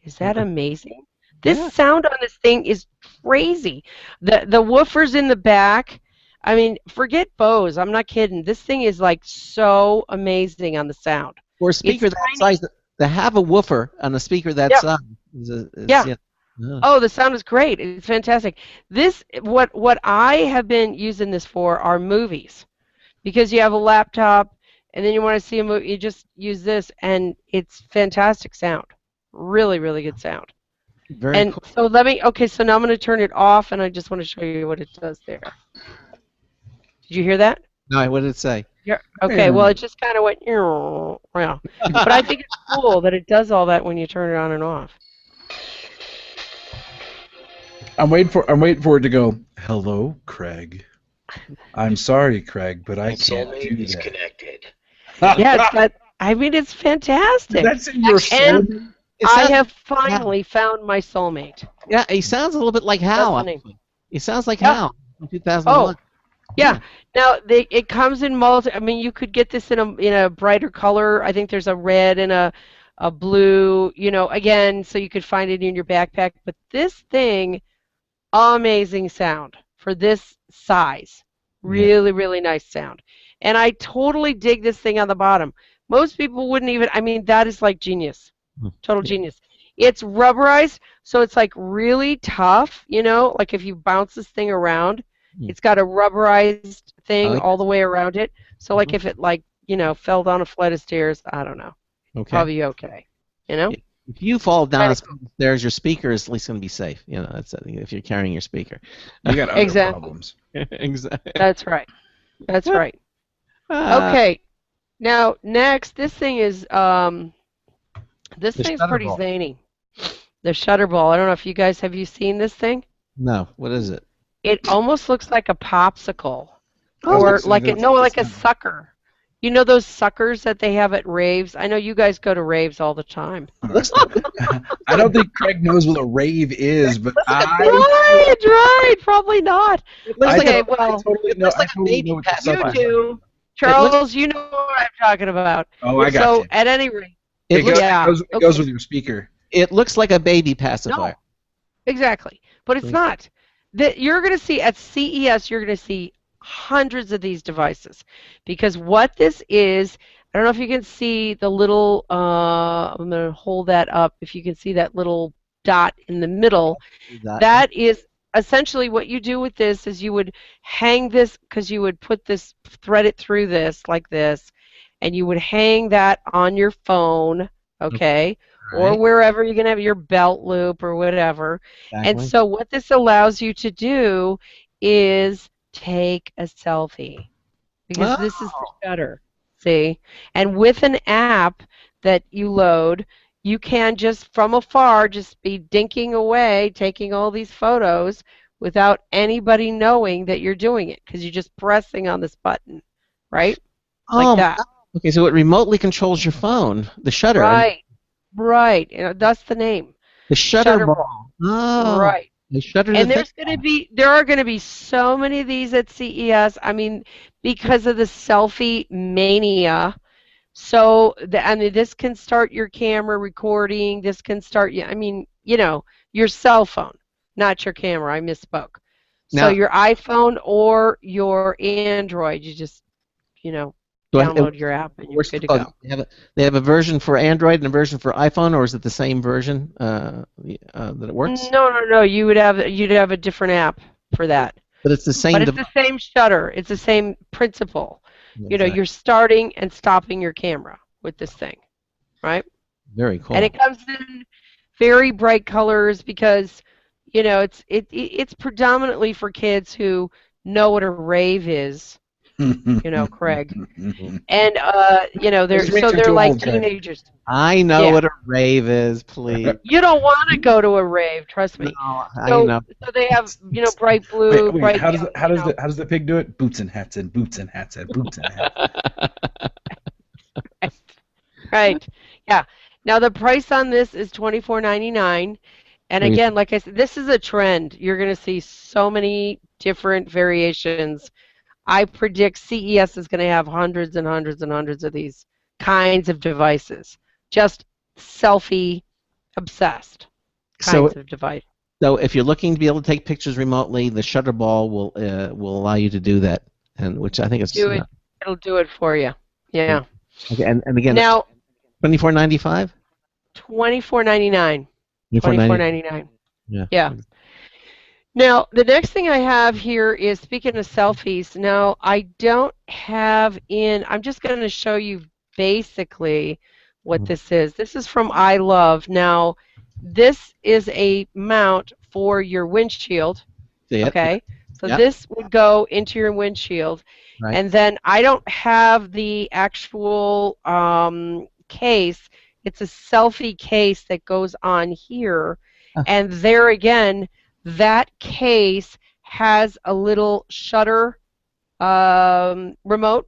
Is that amazing? This sound on this thing is crazy. The woofers in the back, I mean, forget Bose. I'm not kidding. This thing is like so amazing on the sound. For a speaker that size, to have a woofer on a speaker that size is Oh, the sound is great. It's fantastic. This what I have been using this for are movies, because you have a laptop and then you want to see a movie. You just use this, and it's fantastic sound. Really, really good sound. Very cool. So so now I'm going to turn it off, and I just want to show you what it does there. Did you hear that? No, what did it say? Yeah. Okay, well, it just kind of went, yeah. But I think it's cool that it does all that when you turn it on and off. I'm waiting for it to go, hello, Craig. I'm sorry, Craig, but I can't do Is that. connected. Yeah, it's fantastic. That's in your soul. I have finally found my soulmate. Yeah, he sounds a little bit like Hal. That's the name. He sounds like Hal in 2001. Yeah. Now it comes in multi. I mean, you could get this in a brighter color. I think there's a red and a blue. Again, so you could find it in your backpack. But this thing, amazing sound for this size. Really, really nice sound. And I totally dig this thing on the bottom. Most people wouldn't even. I mean, that is like genius. Total genius. It's rubberized, so it's like really tough. Like if you bounce this thing around. It's got a rubberized thing all the way around it. So like if it fell down a flight of stairs, I don't know. Okay. Probably okay. If you fall down a stairs, your speaker is at least going to be safe. That's if you're carrying your speaker. You got other problems. Exactly. That's right. That's right. Okay. Now next, this thing is this thing's pretty zany. The Shutterball. I don't know if you guys have you seen this thing? No. What is it? It almost looks like a popsicle, or like a sucker. You know those suckers that they have at raves? I know you guys go to raves all the time. I don't think Craig knows what a rave is, but Right, probably not. It looks like Okay, it looks like a baby pacifier. You do. Charles, you know what I'm talking about. Oh, I got So you. at any rate, It goes with your speaker. It looks like a baby pacifier. No, exactly, but it's not. You're going to see at CES, you're going to see hundreds of these devices, because what this is, I don't know if you can see the little, I'm going to hold that up, if you can see that little dot in the middle, that is essentially what you do with this is you would hang this, because you would put this, thread it through this, like this, and you would hang that on your phone, okay? Or wherever you're going to have your belt loop or whatever. Exactly. And so what this allows you to do is take a selfie, because this is the shutter, see? And with an app that you load, you can just from afar just be dinking away, taking all these photos without anybody knowing that you're doing it, because you're just pressing on this button, right? Like that. Okay, so it remotely controls your phone, the shutter. Right, that's the name. The Shutterball. Oh, right. The shutter. And there are going to be so many of these at CES. I mean, because of the selfie mania. So this can start your camera recording. This can start your cell phone, not your camera. I misspoke. So your iPhone or your Android, you just download your app and you're good to go. They have a version for Android and a version for iPhone, or is it the same version that it works? No. You'd have a different app for that. But it's the same. But it's the same shutter. It's the same principle. Exactly. You're starting and stopping your camera with this thing, right? Very cool. And it comes in very bright colors because it's predominantly for kids who know what a rave is. Craig. And they're like teenagers. I know what a rave is, please. You don't want to go to a rave, trust me. No, I know. So they have, bright blue, bright how does the pig do it? Boots and hats and boots and hats and boots and hats. Right. Yeah. Now the price on this is $24.99. And again, like I said, this is a trend. You're going to see so many different variations. I predict CES is going to have hundreds and hundreds and hundreds of these kinds of devices. Just selfie obsessed kinds of device. So if you're looking to be able to take pictures remotely, the Shutterball will allow you to do that, and which I think is It'll do it for you. Yeah. Okay, and again, now $24.95. $24.99. $24.99. Yeah. Yeah. Now, the next thing I have here is, speaking of selfies, now I don't have I'm just going to show you basically what this is. This is from iLove. Now, this is a mount for your windshield. Okay? So this would go into your windshield. Right. And then I don't have the actual case. It's a selfie case that goes on here. And there again, that case has a little shutter remote.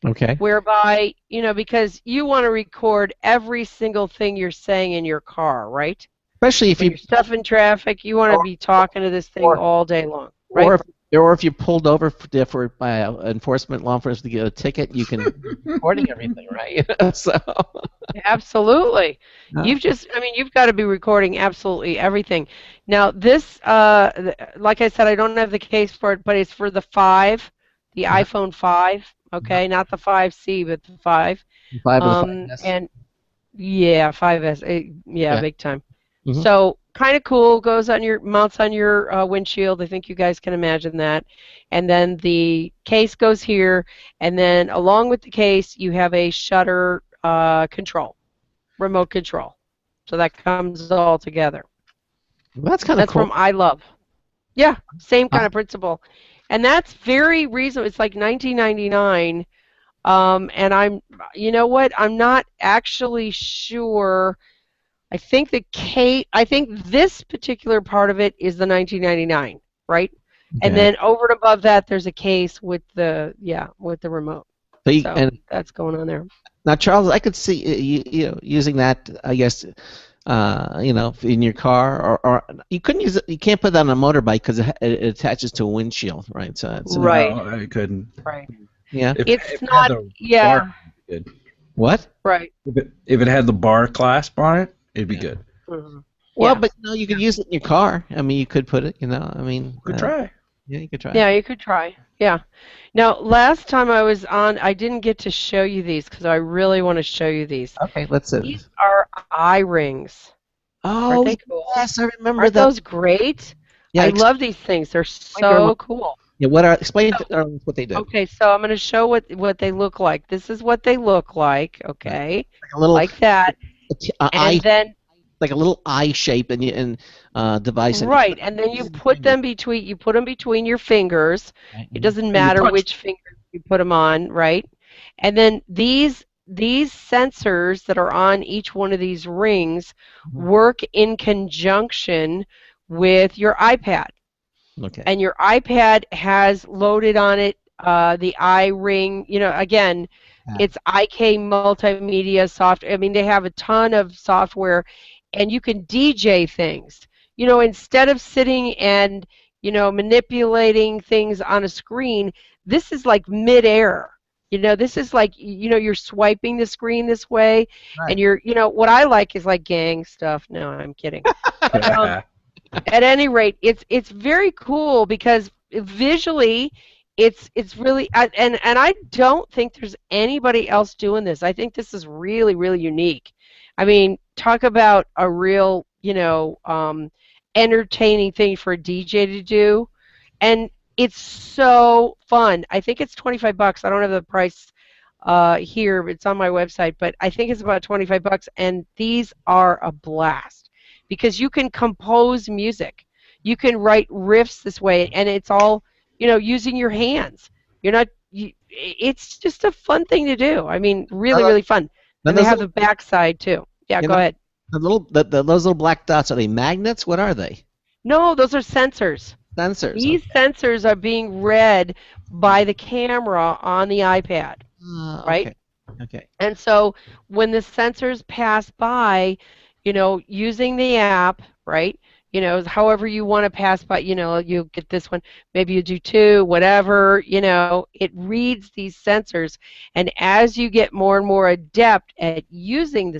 Okay. Whereby, because you want to record every single thing you're saying in your car, right? Especially if you're stuck in traffic, you want to be talking to this thing all day long, right? Or if you're pulled over by law enforcement to get a ticket, you can recording everything, right? So. Absolutely. You've got to be recording absolutely everything. Now this, like I said, I don't have the case for it, but it's for the iPhone 5. Okay, not the 5C, but the 5. 5 and 5S. And yeah, 5S. Yeah, big time. Mm-hmm. So kind of cool. Mounts on your windshield. I think you guys can imagine that. And then the case goes here, and then along with the case, you have a shutter remote control. So that comes all together. Well, that's kind of cool. That's from iLove. Yeah, same kind of principle. And that's very reasonable. It's like $19.99. And I'm not actually sure. I think this particular part of it is the $19.99, right? Okay. And then over and above that, there's a case with the remote. So that's going on there. Now, Charles, I could see you using that, I guess, in your car, or you couldn't use it. You can't put that on a motorbike because it attaches to a windshield, right? So it's right. No, I couldn't. Right. Yeah. It's not. Yeah. Bar, good. What? Right. If it had the bar clasp on it, it'd be good. Mm-hmm. Well, but you could use it in your car. I mean, you could put it. Could try. Yeah, you could try. Yeah, you could try. Yeah. Now, last time I was on, I didn't get to show you these because I really want to show you these. Okay, let's see. These are eye rings. Oh, cool? Yes, I remember Aren't that. those great? Yeah, I love these things. They're so cool. Yeah, explain what they do. Okay, so I'm going to show what they look like. This is what they look like. Okay, like that. And then like a little eye shape and device. Right, and then you put them between your fingers. It doesn't matter which finger you put them on, right? And then these sensors that are on each one of these rings work in conjunction with your iPad. Okay. And your iPad has loaded on it the iRing. Again, it's IK multimedia software. I mean, they have a ton of software, and you can DJ things. Instead of sitting and manipulating things on a screen, this is like midair. This is like you're swiping the screen this way, right. And you're what I like is like gang stuff. No, I'm kidding. At any rate, it's very cool because visually, it's really and I don't think there's anybody else doing this. I think this is really, really unique. I mean, talk about a real entertaining thing for a DJ to do, and it's so fun. I think it's $25. I don't have the price here. It's on my website, but I think it's about $25, and these are a blast. Because you can compose music, you can write riffs this way, and it's all using your hands. It's just a fun thing to do. I mean, really, really fun. And they have the backside too. Yeah, go ahead. Those little black dots, are they magnets? What are they? No, those are sensors. Sensors. These sensors are being read by the camera on the iPad, right? Okay. Okay. And so when the sensors pass by, using the app, right? However you want to pass by, you get this one, maybe you do two, whatever, it reads these sensors. And as you get more and more adept at using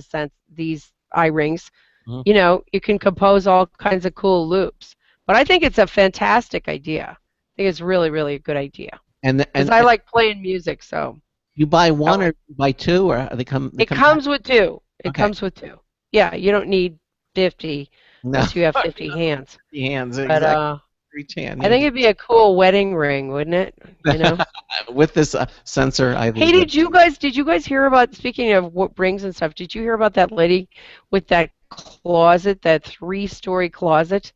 these iRings, Mhm. you can compose all kinds of cool loops. But I think it's a fantastic idea. I think it's really, really a good idea. And Because I like playing music, so. you buy one or you buy two, or they come? They It come comes with two. It Okay. comes with two. Yeah, you don't need 50 No. unless you have 50 hands. Hands, But exactly. Each hand. I think it'd be a cool wedding ring, wouldn't it? With this sensor, I think. Hey, did you guys hear about, speaking of what rings and stuff, did you hear about that lady with that closet, that 3-story closet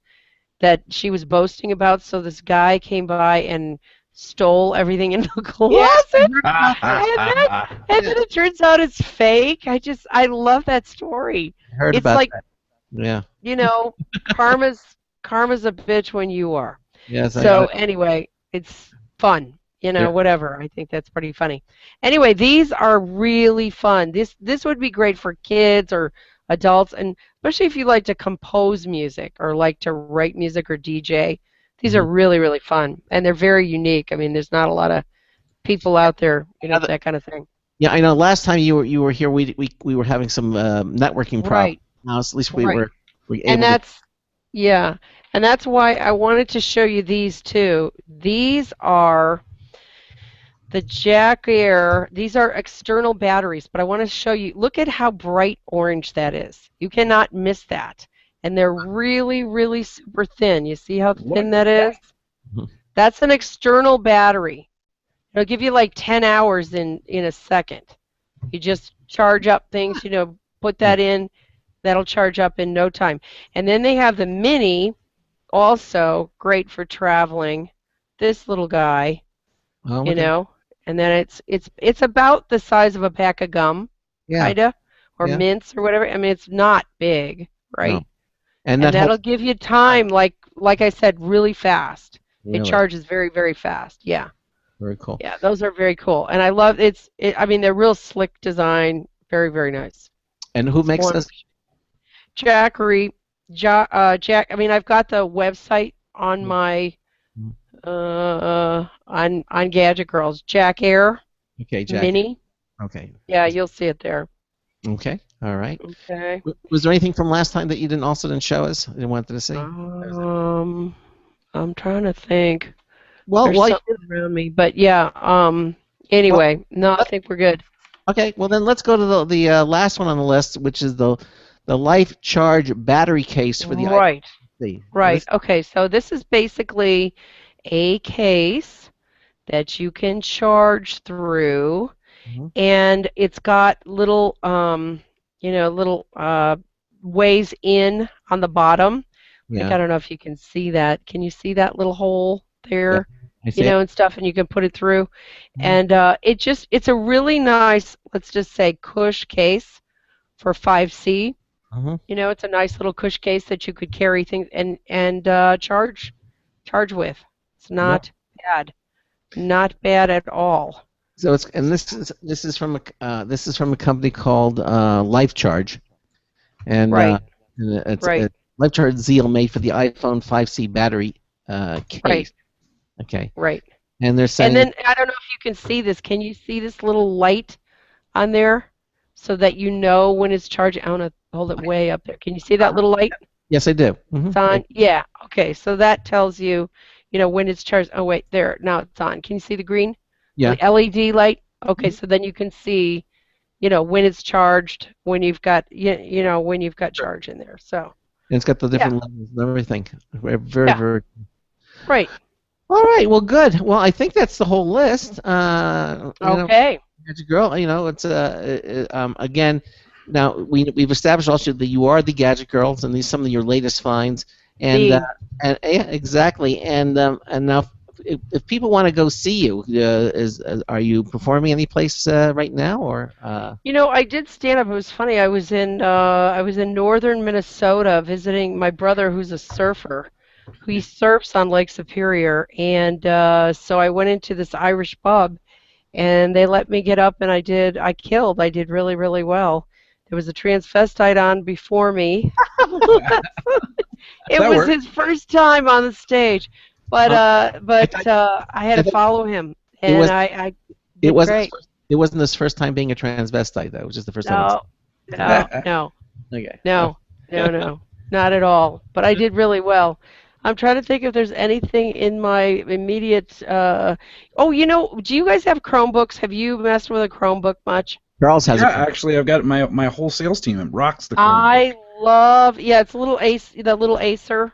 that she was boasting about? So this guy came by and stole everything in the closet. And then it turns out it's fake. I love that story. I heard It's about like, that. Yeah. karma's a bitch when you are. Yes. So anyway, it's fun. Yeah. Whatever. I think that's pretty funny. Anyway, these are really fun. This would be great for kids or adults, and especially if you like to compose music or like to write music or DJ. These are really, really fun, and they're very unique. I mean, there's not a lot of people out there, that kind of thing. Yeah, I know. Last time you were here, we were having some networking problems. Right. Now at least we were able And to. and that's why I wanted to show you these two. These are the Jack Air. These are external batteries, but I want to show you. Look at how bright orange that is. You cannot miss that. And they're really, really super thin. You see how thin that is? That's an external battery. It'll give you like 10 hours in a second. You just charge up things, put that in. That'll charge up in no time. And then they have the mini, also great for traveling. This little guy, and then it's about the size of a pack of gum, kinda, or mints or whatever. I mean, it's not big, right? No. And that'll give you time, like I said, really fast. Really? It charges very, very fast. Yeah. Very cool. Yeah, those are very cool, and I love I mean, they're real slick design, very, very nice. And who makes this? Jackery, Jack. I mean, I've got the website on my on Gadget Girls. Jack Air. Okay, Jack. Mini. Okay. Yeah, you'll see it there. Okay. All right. Okay. Was there anything from last time that you didn't show us? You wanted to see? I'm trying to think. Well, there's something around me, but yeah. Anyway, no, I think we're good. Okay. Well, then let's go to the last one on the list, which is the Life Charge battery case for the iPhone. Right. Okay. So this is basically a case that you can charge through, and it's got little ways in on the bottom. Yeah. Like, I don't know if you can see that. Can you see that little hole there? Yeah, and stuff, and you can put it through. And it's a really nice, let's just say, cush case for 5C. It's a nice little cush case that you could carry things and charge with. It's not bad. Not bad at all. So this is from a company called Life Charge, and it's a Life Charge Zeal made for the iPhone 5C battery case. Right. Okay. Right. And they're saying. And then I don't know if you can see this. Can you see this little light on there, so that you know when it's charging? I want to hold it way up there. Can you see that little light? Yes, I do. It's on. Yeah. Okay. So that tells you, when it's charged. Oh wait, there. Now it's on. Can you see the green? Yeah. The LED light. Okay. So then you can see, when it's charged, when you've got, when you've got charge in there. So. And it's got the different levels and everything. Very. Right. All right. Well, good. Well, I think that's the whole list. Okay. Gadget Girl, it's again. Now we've established also that you are the Gadget Girls, and these are some of your latest finds. And yeah, exactly. And now, if people want to go see you, are you performing any place right now, or? I did stand up. It was funny. I was in northern Minnesota visiting my brother, who's a surfer. He surfs on Lake Superior, and so I went into this Irish pub, and they let me get up, and I did really, really well. There was a transvestite on before me. It That was worked. his first time on the stage, but I had to follow him, and I It did wasn't. great. It wasn't his first time being a transvestite, though. It was just the first time. No, Okay. no, not at all. But I did really well. I'm trying to think if there's anything in my immediate. Oh, do you guys have Chromebooks? Have you messed with a Chromebook much? Charles has Yeah, a. actually, I've got my whole sales team. It rocks the Chromebook. I love. Yeah, it's a little the little Acer.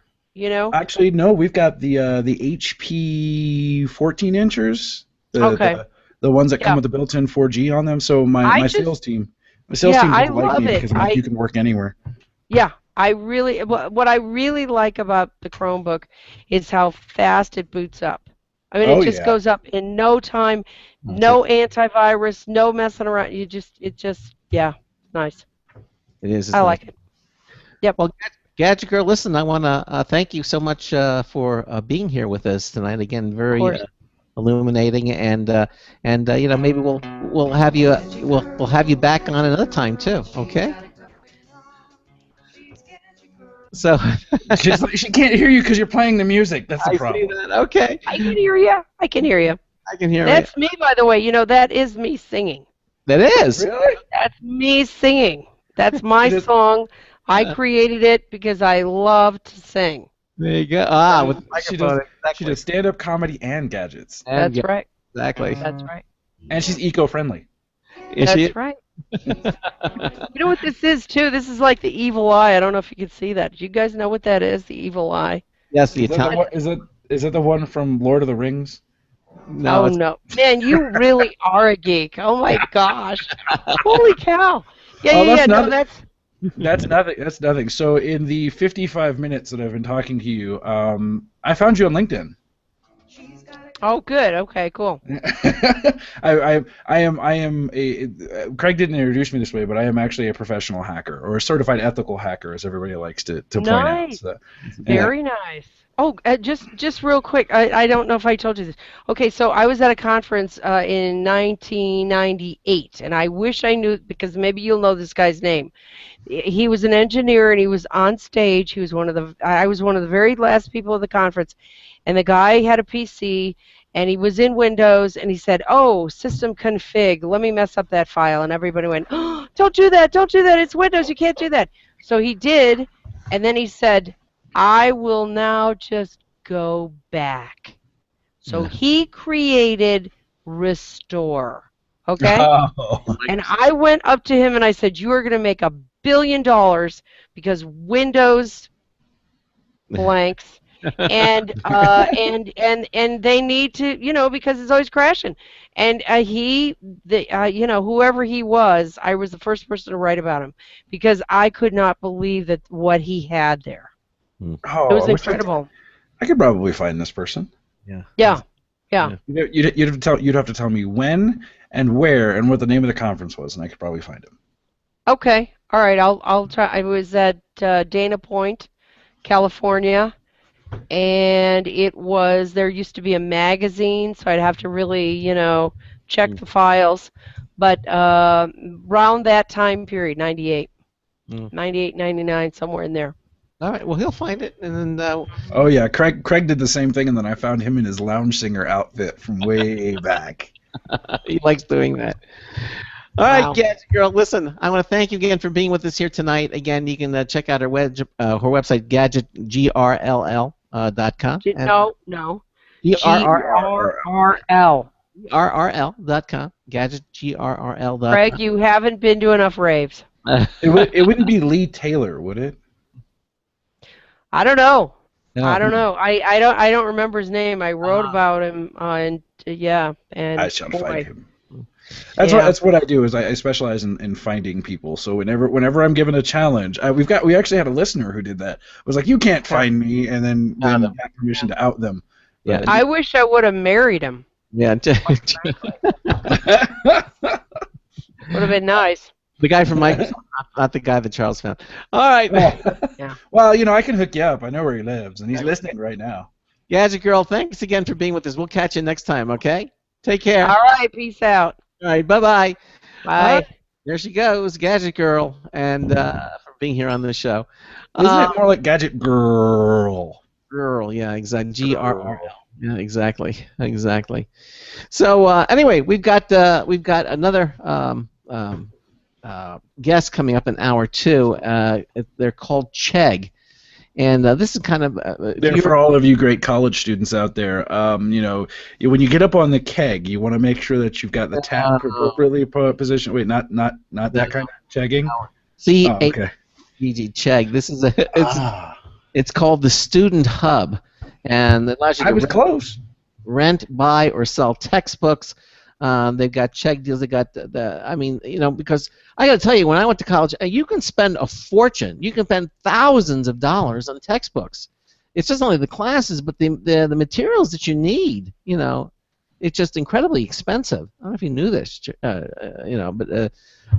Actually, no, we've got the HP 14 inchers. Okay. The ones that come with the built-in 4G on them. So my sales team just like me because you can work anywhere. Yeah, what I really like about the Chromebook is how fast it boots up. I mean, it just goes up in no time. No antivirus, no messing around. Yeah, nice. It is. I like it. Yep. Well, Gadget Girl, listen, I want to thank you so much for being here with us tonight. Again, very illuminating, and maybe we'll have you back on another time too. Okay. So she can't hear you because you're playing the music. That's the problem. See that. Okay. I can hear you. I can hear you. That's me, by the way. That is me singing. That is. Really? That's me singing. That's my song. I created it because I love to sing. There you go. With the microphone. She does stand-up comedy and gadgets. That's right. Exactly. That's right. And she's eco-friendly. That's right. You know what this is too? This is like the evil eye. I don't know if you can see that. Do you guys know what that is? The evil eye. Yes, the Italian. Is it the one from Lord of the Rings? No. No. Man, you really are a geek. Oh my gosh. Holy cow. Yeah. That's nothing. That's nothing. So in the 55 minutes that I've been talking to you, I found you on LinkedIn. Oh, good. Okay, cool. I am a. Craig didn't introduce me this way, but I am actually a professional hacker, or a certified ethical hacker, as everybody likes to point out. So, very nice. Oh, just real quick. I don't know if I told you this. Okay, so I was at a conference in 1998, and I wish I knew, because maybe you'll know this guy's name. He was an engineer, and he was on stage. I was one of the very last people at the conference, and the guy had a PC, and he was in Windows, and he said, "Oh, system config, let me mess up that file." And everybody went, "Oh, don't do that, it's Windows, you can't do that." So he did, and then he said, "I will now just go back." So he created Restore, okay? And I went up to him and I said, "You are going to make $1 billion because Windows blanks." and they need to, because it's always crashing. And whoever he was, I was the first person to write about him because I could not believe that what he had there. Oh, it was incredible. I could probably find this person. Yeah. You'd have to tell me when and where and what the name of the conference was, and I could probably find him. Okay. All right. I'll try. I was at Dana Point, California. And there used to be a magazine, so I'd have to really, check the files. But around that time period, 98, 98, 99, somewhere in there. All right, well, he'll find it, and then... Oh, yeah, Craig did the same thing, and then I found him in his lounge singer outfit from way back. He likes doing that. All right, Gadget Girl, listen, I want to thank you again for being with us here tonight. Again, you can check out her website, gadgetgrll.com. No. GRRL. GRRL.com. Gadgetgrrl.com. Craig, you haven't been to enough raves. It wouldn't be Lee Taylor, would it? I don't know. No. I don't know. I don't remember his name. I wrote about him and I shall find him. That's what I do. Is I specialize in finding people. So whenever I'm given a challenge, we actually had a listener who did that. It was like, you can't find me, and then got permission to out them. Yeah. I wish I would have married him. Yeah. Would have been nice. The guy from Microsoft, not the guy that Charles found. All right. Yeah. Well, I can hook you up. I know where he lives, and he's listening right now. Gadget Girl, thanks again for being with us. We'll catch you next time, okay? Take care. All right, peace out. All right, bye-bye. Bye. There she goes, Gadget Girl, and for being here on the show. Isn't it more like Gadget Girl? Girl, yeah, exactly. GRRL. Yeah, exactly. So anyway, we've got another guest coming up in hour 2. They're called Chegg. And this is kind of for all of you great college students out there. When you get up on the keg, you want to make sure that you've got the tap appropriately positioned. Wait, not that kind of chegging. Okay. Chegg. This is it's called the Student Hub, and it allows you to rent, buy, or sell textbooks. They've got Chegg deals. They got because I got to tell you, when I went to college, you can spend a fortune. You can spend thousands of dollars on textbooks. It's just only the classes, but the materials that you need. It's just incredibly expensive. I don't know if you knew this, but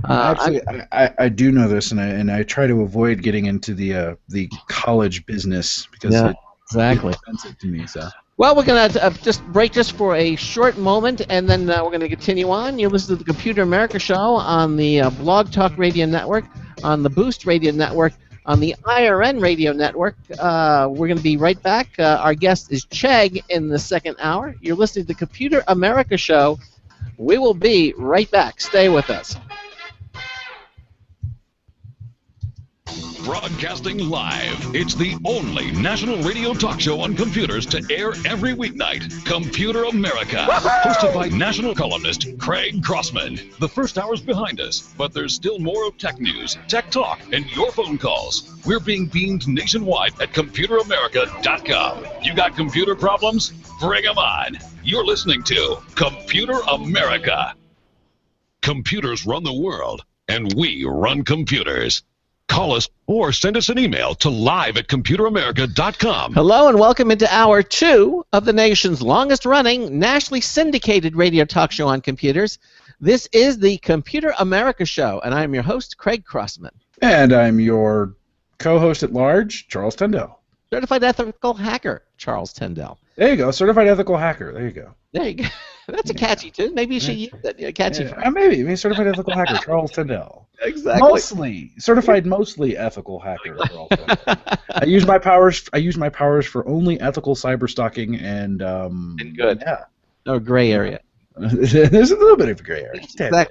actually, I do know this, and I try to avoid getting into the college business because it's expensive to me. So. Well, we're going to just break just for a short moment, and then we're going to continue on. You listen to the Computer America Show on the Blog Talk Radio Network, on the Boost Radio Network, on the IRN Radio Network. We're going to be right back. Our guest is Chegg in the second hour. You're listening to the Computer America Show. We will be right back. Stay with us. Broadcasting live. It's the only national radio talk show on computers to air every weeknight. Computer America. Hosted by national columnist Craig Crossman. The first hour's behind us, but there's still more of tech news, tech talk, and your phone calls. We're being beamed nationwide at ComputerAmerica.com. You got computer problems? Bring them on. You're listening to Computer America. Computers run the world, and we run computers. Call us or send us an email to live@computeramerica.com. Hello and welcome into hour 2 of the nation's longest-running, nationally syndicated radio talk show on computers. This is the Computer America Show, and I am your host, Craig Crossman. And I'm your co-host at large, Charles Tendell. Certified ethical hacker, Charles Tendell. There you go, certified ethical hacker. There you go. There you go. That's a catchy tune. Maybe you should use that. Catchy. Maybe certified ethical hacker, Charles Tendell. Exactly. Certified mostly ethical hacker. Charles Tendell. I use my powers for only ethical cyber stalking and good. Yeah. No gray area. There's a little bit of a gray area. Exactly.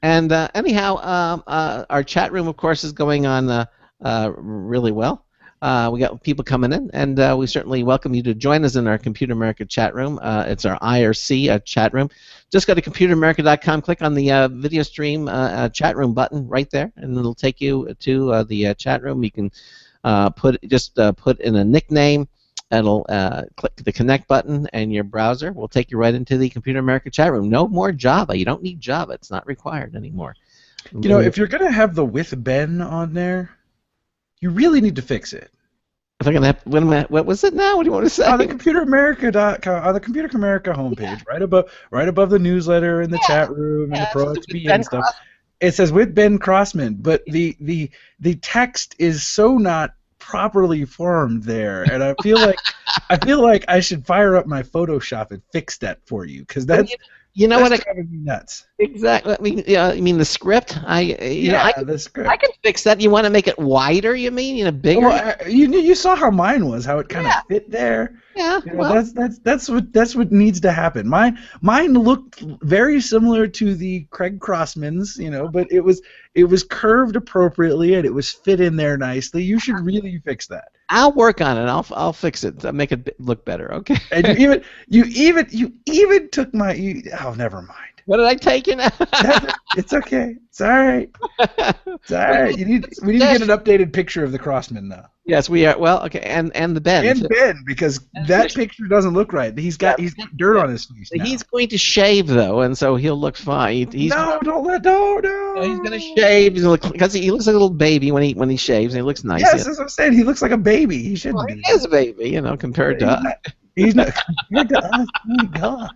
And anyhow, our chat room, of course, is going on really well. We got people coming in, and we certainly welcome you to join us in our Computer America chat room. It's our IRC chat room. Just go to ComputerAmerica.com, click on the video stream chat room button right there, and it'll take you to the chat room. You can put in a nickname. It'll click the connect button, and your browser will take you right into the Computer America chat room. No more Java. You don't need Java. It's not required anymore. If you're going to have the with Ben on there, you really need to fix it. If I'm gonna have, what was it now? What do you want to say? On the ComputerAmerica.com, on the Computer America homepage, right above the newsletter and the chat room and the Pro XP and stuff, it says with Ben Crossman, but the text is so not properly formed there, and I feel like I should fire up my Photoshop and fix that for you, because that's driving me nuts. Exactly. I mean, you mean the script? The script. I can fix that. You want to make it wider? You mean, bigger? Well, you saw how mine was, how it kind of fit there. Yeah. That's what needs to happen. Mine looked very similar to the Craig Crossman's, but it was curved appropriately and it was fit in there nicely. You should really fix that. I'll work on it. I'll fix it. I'll make it look better. Okay. And you even took my. Oh, never mind. What did I take you now? It's okay. It's all right. It's all right. We need to get an updated picture of the Crossman now. Yes, we are. Well, okay, and the Ben. And Ben, because that picture doesn't look right. He's got dirt on his face now. He's going to shave though, and so he'll look fine. No. He's going to shave. Because he looks like a little baby when he shaves, and he looks nice. Yes, that's what I'm saying. He looks like a baby. He shouldn't be. He is a baby, compared to us. He's not compared to us. Oh my God.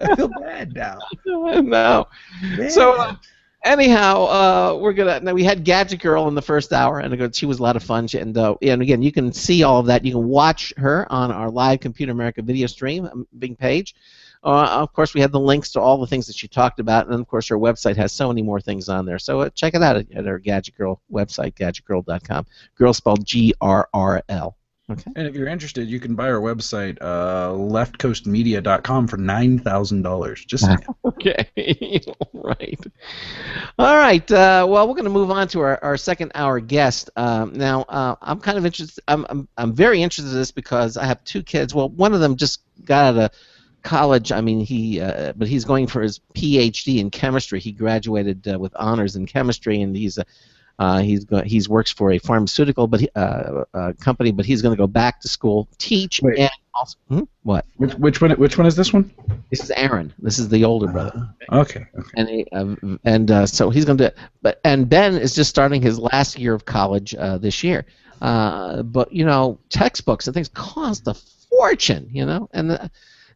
I feel bad now. No. Man. So anyhow, we had Gadget Girl in the first hour, and she was a lot of fun. And again, you can see all of that. You can watch her on our live Computer America video stream page. Of course, we have the links to all the things that she talked about, and of course, our website has so many more things on there. So check it out at our Gadget Girl website, gadgetgirl.com. Girl spelled GRRL. Okay. And if you're interested, you can buy our website, leftcoastmedia.com, for $9,000. Just saying. Okay. Right. All right. Well, we're going to move on to our second hour guest. Now, I'm kind of interested. I'm very interested in this because I have two kids. Well, one of them just got out of college. I mean, but he's going for his PhD in chemistry. He graduated with honors in chemistry, and he's works for a pharmaceutical company, but he's going to go back to school, teach, Wait. and also what? Which one is this one? This is Aaron. This is the older brother. Okay. And so he's going to do it. And Ben is just starting his last year of college this year. But textbooks and things cost a fortune. And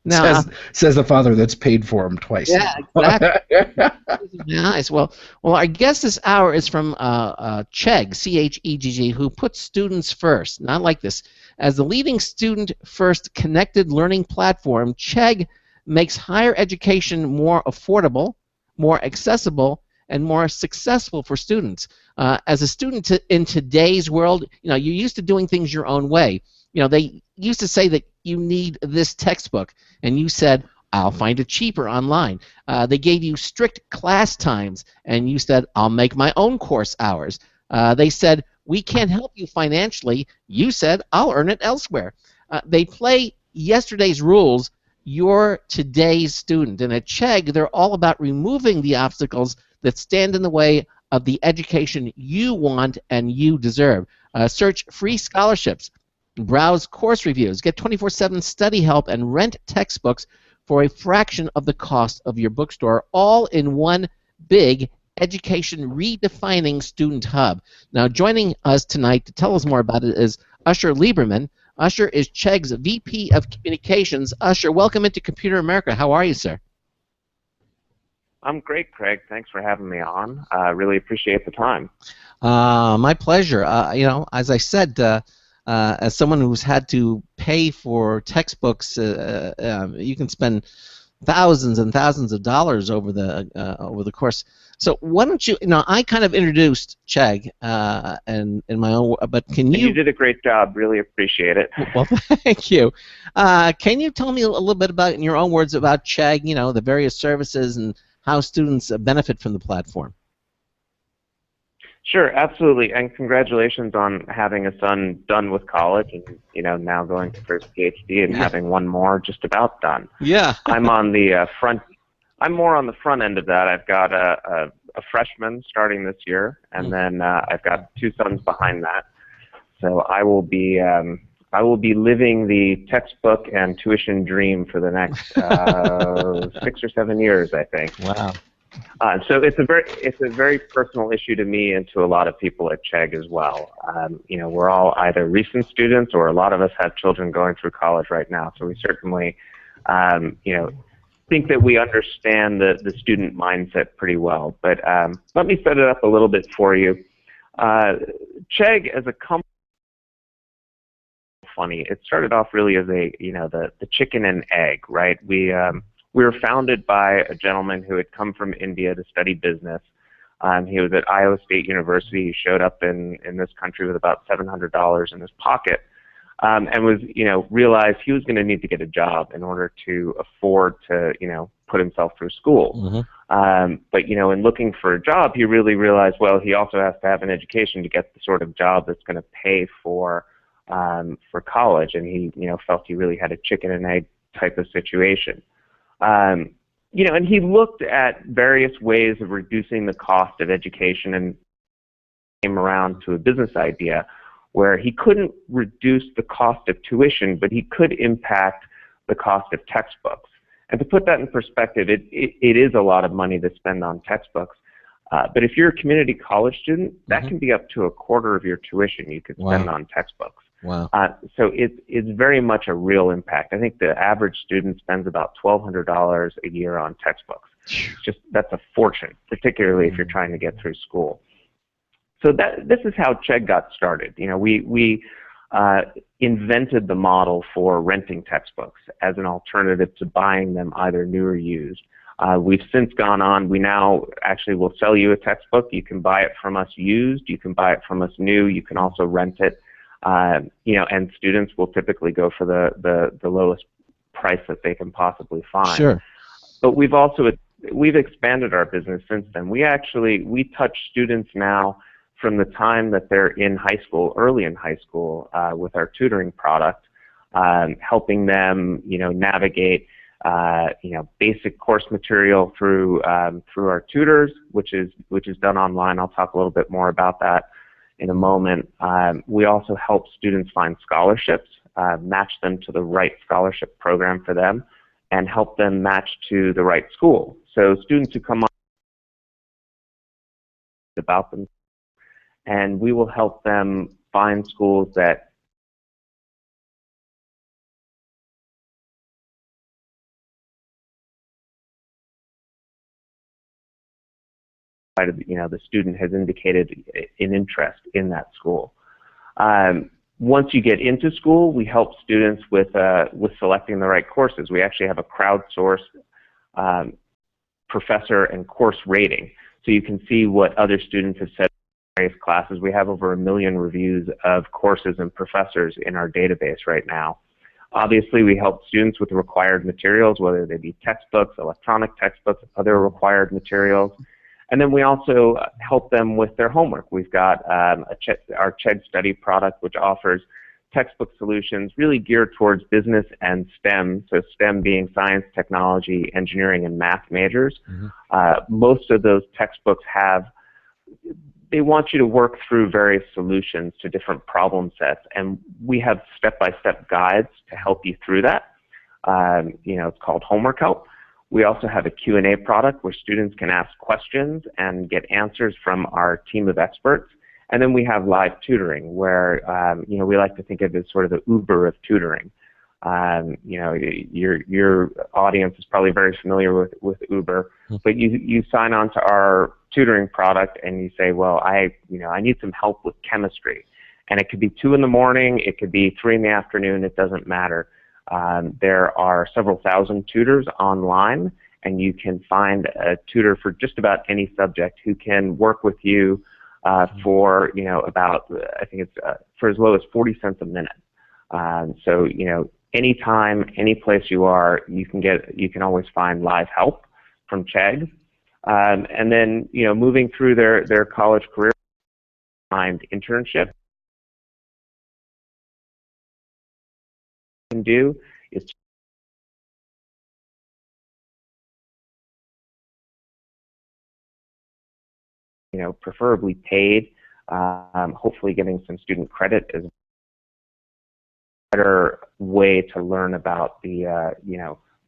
now says the father that's paid for them twice. Yeah, exactly. Nice. Well, our guest this hour is from Chegg, Chegg, who puts students first. Not like this. As the leading student-first connected learning platform, Chegg makes higher education more affordable, more accessible, and more successful for students. As a student in today's world, you're used to doing things your own way. They used to say that you need this textbook, and you said, I'll find it cheaper online. They gave you strict class times, and you said, I'll make my own course hours. They said, we can't help you financially. You said, I'll earn it elsewhere. They play yesterday's rules. You're today's student. And at Chegg, they're all about removing the obstacles that stand in the way of the education you want and you deserve. Search free scholarships. Browse course reviews, get 24/7 study help, and rent textbooks for a fraction of the cost of your bookstore, all in one big education redefining student hub. Now, joining us tonight to tell us more about it is Usher Lieberman. Usher is Chegg's VP of Communications. Usher, welcome into Computer America. How are you, sir? I'm great, Craig. Thanks for having me on. I really appreciate the time. My pleasure. As I said, as someone who's had to pay for textbooks, you can spend thousands and thousands of dollars over the course. So why don't you? I kind of introduced Chegg and in my own, but can you? You did a great job. Really appreciate it. Well, thank you. Can you tell me a little bit about, in your own words, about Chegg? The various services and how students benefit from the platform. Sure, absolutely, and congratulations on having a son done with college and now going for his PhD and having one more just about done. Yeah. I'm on the front. I'm more on the front end of that. I've got a freshman starting this year, and then I've got two sons behind that. So I will be living the textbook and tuition dream for the next 6 or 7 years, I think. Wow. So it's a very personal issue to me and to a lot of people at Chegg as well. We're all either recent students or a lot of us have children going through college right now. So we certainly, think that we understand the student mindset pretty well. But let me set it up a little bit for you. Chegg as a company, funny. It started off really as the chicken and egg, right? We were founded by a gentleman who had come from India to study business. He was at Iowa State University. He showed up in this country with about $700 in his pocket, and was realized he was going to need to get a job in order to afford to put himself through school. Mm-hmm. But in looking for a job, he really realized, well, he also has to have an education to get the sort of job that's going to pay for college, and he felt he really had a chicken and egg type of situation. And he looked at various ways of reducing the cost of education and came around to a business idea where he couldn't reduce the cost of tuition, but he could impact the cost of textbooks. And to put that in perspective, it is a lot of money to spend on textbooks. But if you're a community college student, that can be up to a quarter of your tuition you could spend on textbooks. Wow. So it's very much a real impact. I think the average student spends about $1,200 a year on textbooks. That's a fortune, particularly if you're trying to get through school. So this is how Chegg got started. We invented the model for renting textbooks as an alternative to buying them either new or used. We've since gone on. We now actually will sell you a textbook. You can buy it from us used. You can buy it from us new. You can also rent it. And students will typically go for the lowest price that they can possibly find. Sure. But we've expanded our business since then. We touch students now from the time that they're in high school, early in high school, with our tutoring product, helping them, navigate, basic course material through our tutors, which is done online. I'll talk a little bit more about that in a moment. We also help students find scholarships, match them to the right scholarship program for them, and help them match to the right school. So students who come on about them, and we will help them find schools that the student has indicated an interest in that school. Once you get into school, we help students with selecting the right courses. We actually have a crowdsourced professor and course rating, so you can see what other students have said in various classes. We have over 1 million reviews of courses and professors in our database right now. Obviously, we help students with the required materials, whether they be textbooks, electronic textbooks, other required materials. And then we also help them with their homework. We've got our Chegg study product, which offers textbook solutions really geared towards business and STEM, so STEM being science, technology, engineering, and math majors. Mm-hmm. Most of those textbooks they want you to work through various solutions to different problem sets, and we have step-by-step guides to help you through that. It's called Homework Help. We also have a Q&A product where students can ask questions and get answers from our team of experts. And then we have live tutoring where, we like to think of it as sort of the Uber of tutoring. Your audience is probably very familiar with Uber, but you sign on to our tutoring product and you say, well, I need some help with chemistry. And it could be 2 in the morning, it could be 3 in the afternoon, it doesn't matter. There are several thousand tutors online, and you can find a tutor for just about any subject who can work with you for about, I think it's for as low as 40 cents a minute. So anytime, any place you are, you can always find live help from Chegg. And then moving through their college career, find internship. Can do is preferably paid, hopefully getting some student credit is a better way to learn about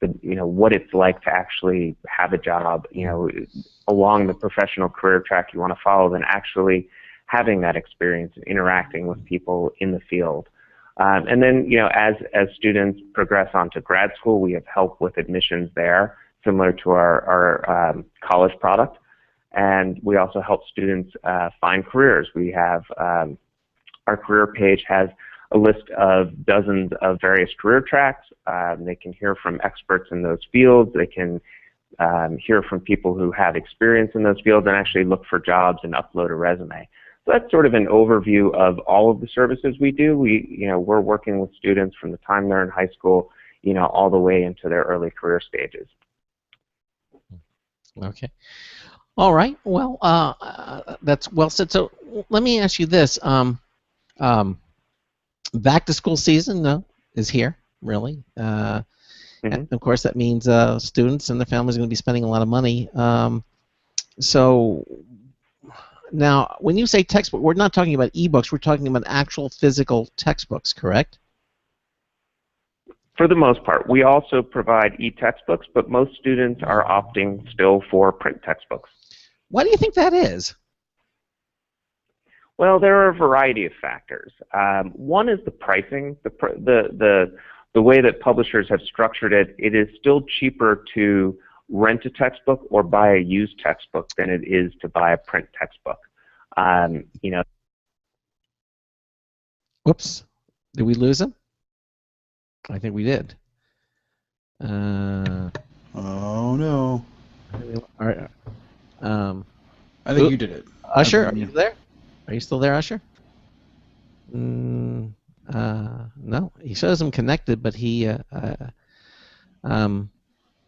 what it's like to actually have a job along the professional career track you want to follow than actually having that experience and interacting with people in the field. And then, as students progress on to grad school, we have help with admissions there, similar to our college product. And we also help students find careers. We have our career page has a list of dozens of various career tracks. They can hear from experts in those fields. They can hear from people who have experience in those fields and actually look for jobs and upload a resume. So that's sort of an overview of all of the services we do. We're working with students from the time they're in high school, all the way into their early career stages. Okay. All right. Well, that's well said. So let me ask you this: back to school season is here, really, and of course that means students and their families are going to be spending a lot of money. So now, when you say textbook, we're not talking about ebooks. We're talking about actual physical textbooks, correct? For the most part. We also provide e-textbooks, but most students are opting still for print textbooks. Why do you think that is? Well, there are a variety of factors. One is the pricing. The way that publishers have structured it, it is still cheaper to rent a textbook or buy a used textbook than it is to buy a print textbook. Whoops. Did we lose him? I think we did. Oh no. I think you did it. Usher, are you there? Are you still there, Usher? No, he shows him connected, but he.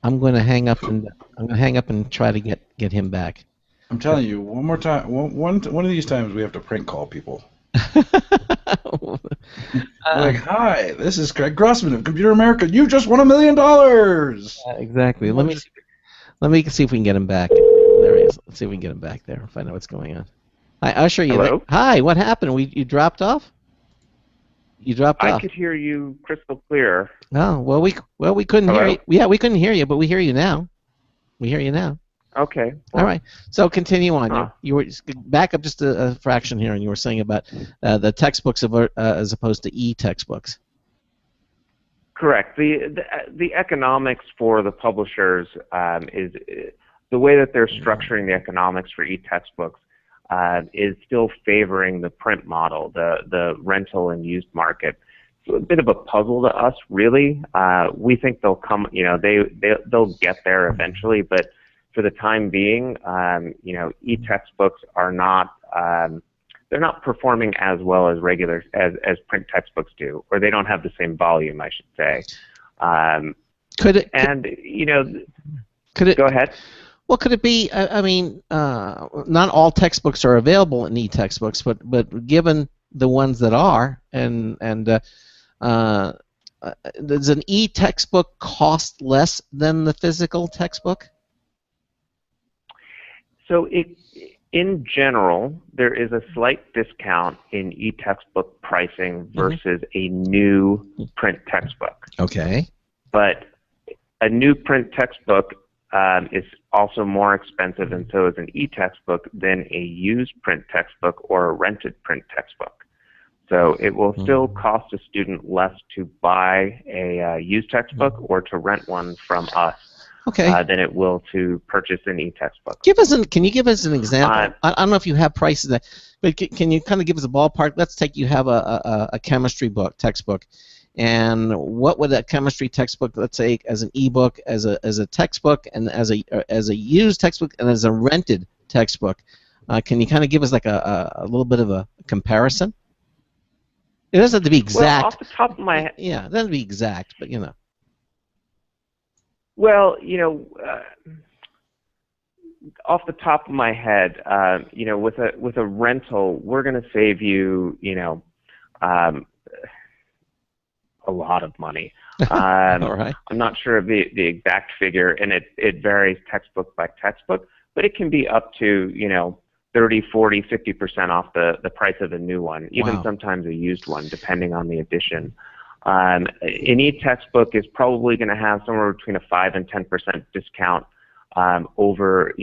I'm going to hang up and try to get him back. I'm telling you, one more time, one of these times we have to prank call people. Like, hi, this is Craig Grossman of Computer America. You just won $1 million. Exactly. Let me see if we can get him back. There he is. Let's see if we can get him back there and find out what's going on. Hi, Usher. You there? Hi. What happened? You dropped off? You dropped off. I could hear you crystal clear. Oh well, we couldn't hear you. Yeah, we couldn't hear you, but we hear you now. We hear you now. Okay. All right. So continue on. You were back up just a fraction here, and you were saying about the textbooks as opposed to e-textbooks. Correct. The economics for the publishers is the way that they're structuring the economics for e-textbooks is still favoring the print model, the rental and used market. It's a bit of a puzzle to us, really. We think they'll come. They'll get there eventually, but for the time being, e-textbooks are not. They're not performing as well as as print textbooks do, or they don't have the same volume, I should say. Could it go ahead? Well, could it be? I mean, not all textbooks are available in e-textbooks, but given the ones that are, and does an e-textbook cost less than the physical textbook? So in general, there is a slight discount in e-textbook pricing versus a new print textbook. Okay. But a new print textbook is also more expensive, and so is an e-textbook, than a used print textbook or a rented print textbook. So it will still cost a student less to buy a used textbook or to rent one from us. Okay. Than it will to purchase an e-textbook. Can you give us an example? I don't know if you have prices, but can you kind of give us a ballpark? Let's take you have a chemistry textbook, and what would that chemistry textbook, let's say, as an e-book, as a textbook, and as a used textbook, and as a rented textbook? Can you kind of give us like a little bit of a comparison? It doesn't have to be exact. Well, off the top of my head. Yeah, it doesn't have to be exact, but you know. Well, off the top of my head, with a rental, we're going to save you, a lot of money. All right. I'm not sure of the exact figure, and it varies textbook by textbook, but it can be up to, 30, 40, 50% off the price of a new one, even sometimes a used one, depending on the edition. An e-textbook is probably going to have somewhere between a 5 and 10% discount over,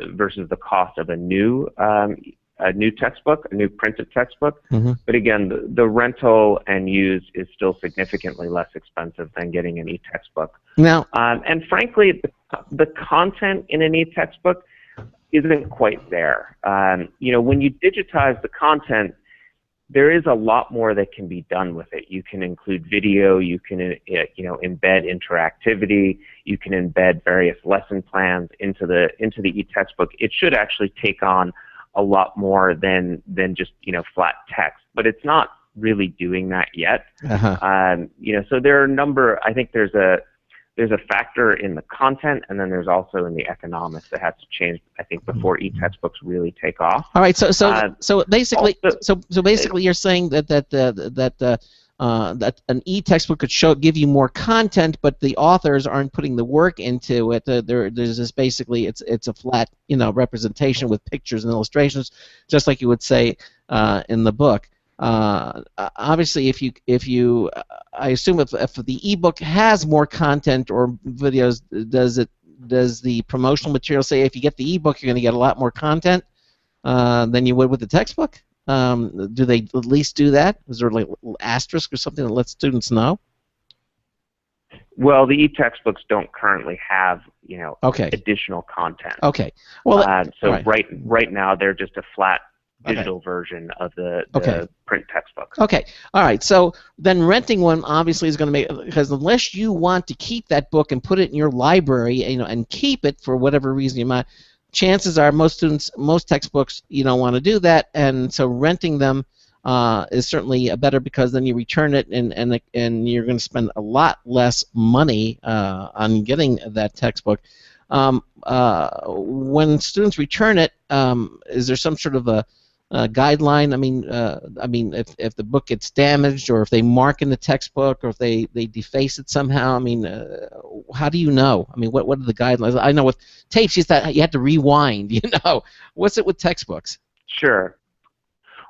versus the cost of a new textbook, a new printed textbook. But again, the rental and used is still significantly less expensive than getting an e-textbook. Now, and frankly, the content in an e-textbook isn't quite there. When you digitize the content, there is a lot more that can be done with it. You can include video, you can embed interactivity, you can embed various lesson plans into the e-textbook. It should actually take on a lot more than just flat text, but it's not really doing that yet. So there are a number. I think there's a factor in the content, and then there's also in the economics that has to change, I think, before e-textbooks really take off. All right. So basically, you're saying that an e-textbook could give you more content, but the authors aren't putting the work into it. There's just basically it's a flat representation with pictures and illustrations, just like you would say in the book. Obviously, if you I assume if the ebook has more content or videos, does the promotional material say if you get the ebook you're going to get a lot more content than you would with the textbook? Do they at least do that? Is there like a little asterisk or something that lets students know? Well, the e-textbooks don't currently have additional content. Okay. Well, right now they're just a flat digital version of the print textbooks. Okay. All right. So then renting one obviously is going to make, because unless you want to keep that book and put it in your library, and keep it for whatever reason you might, chances are most textbooks, you don't want to do that, and so renting them is certainly better, because then you return it and you're going to spend a lot less money on getting that textbook. When students return it, is there some sort of a guideline? I mean, if the book gets damaged, or if they mark in the textbook, or if they deface it somehow, how do you know? What are the guidelines? I know with tapes you had to rewind. What's it with textbooks? Sure.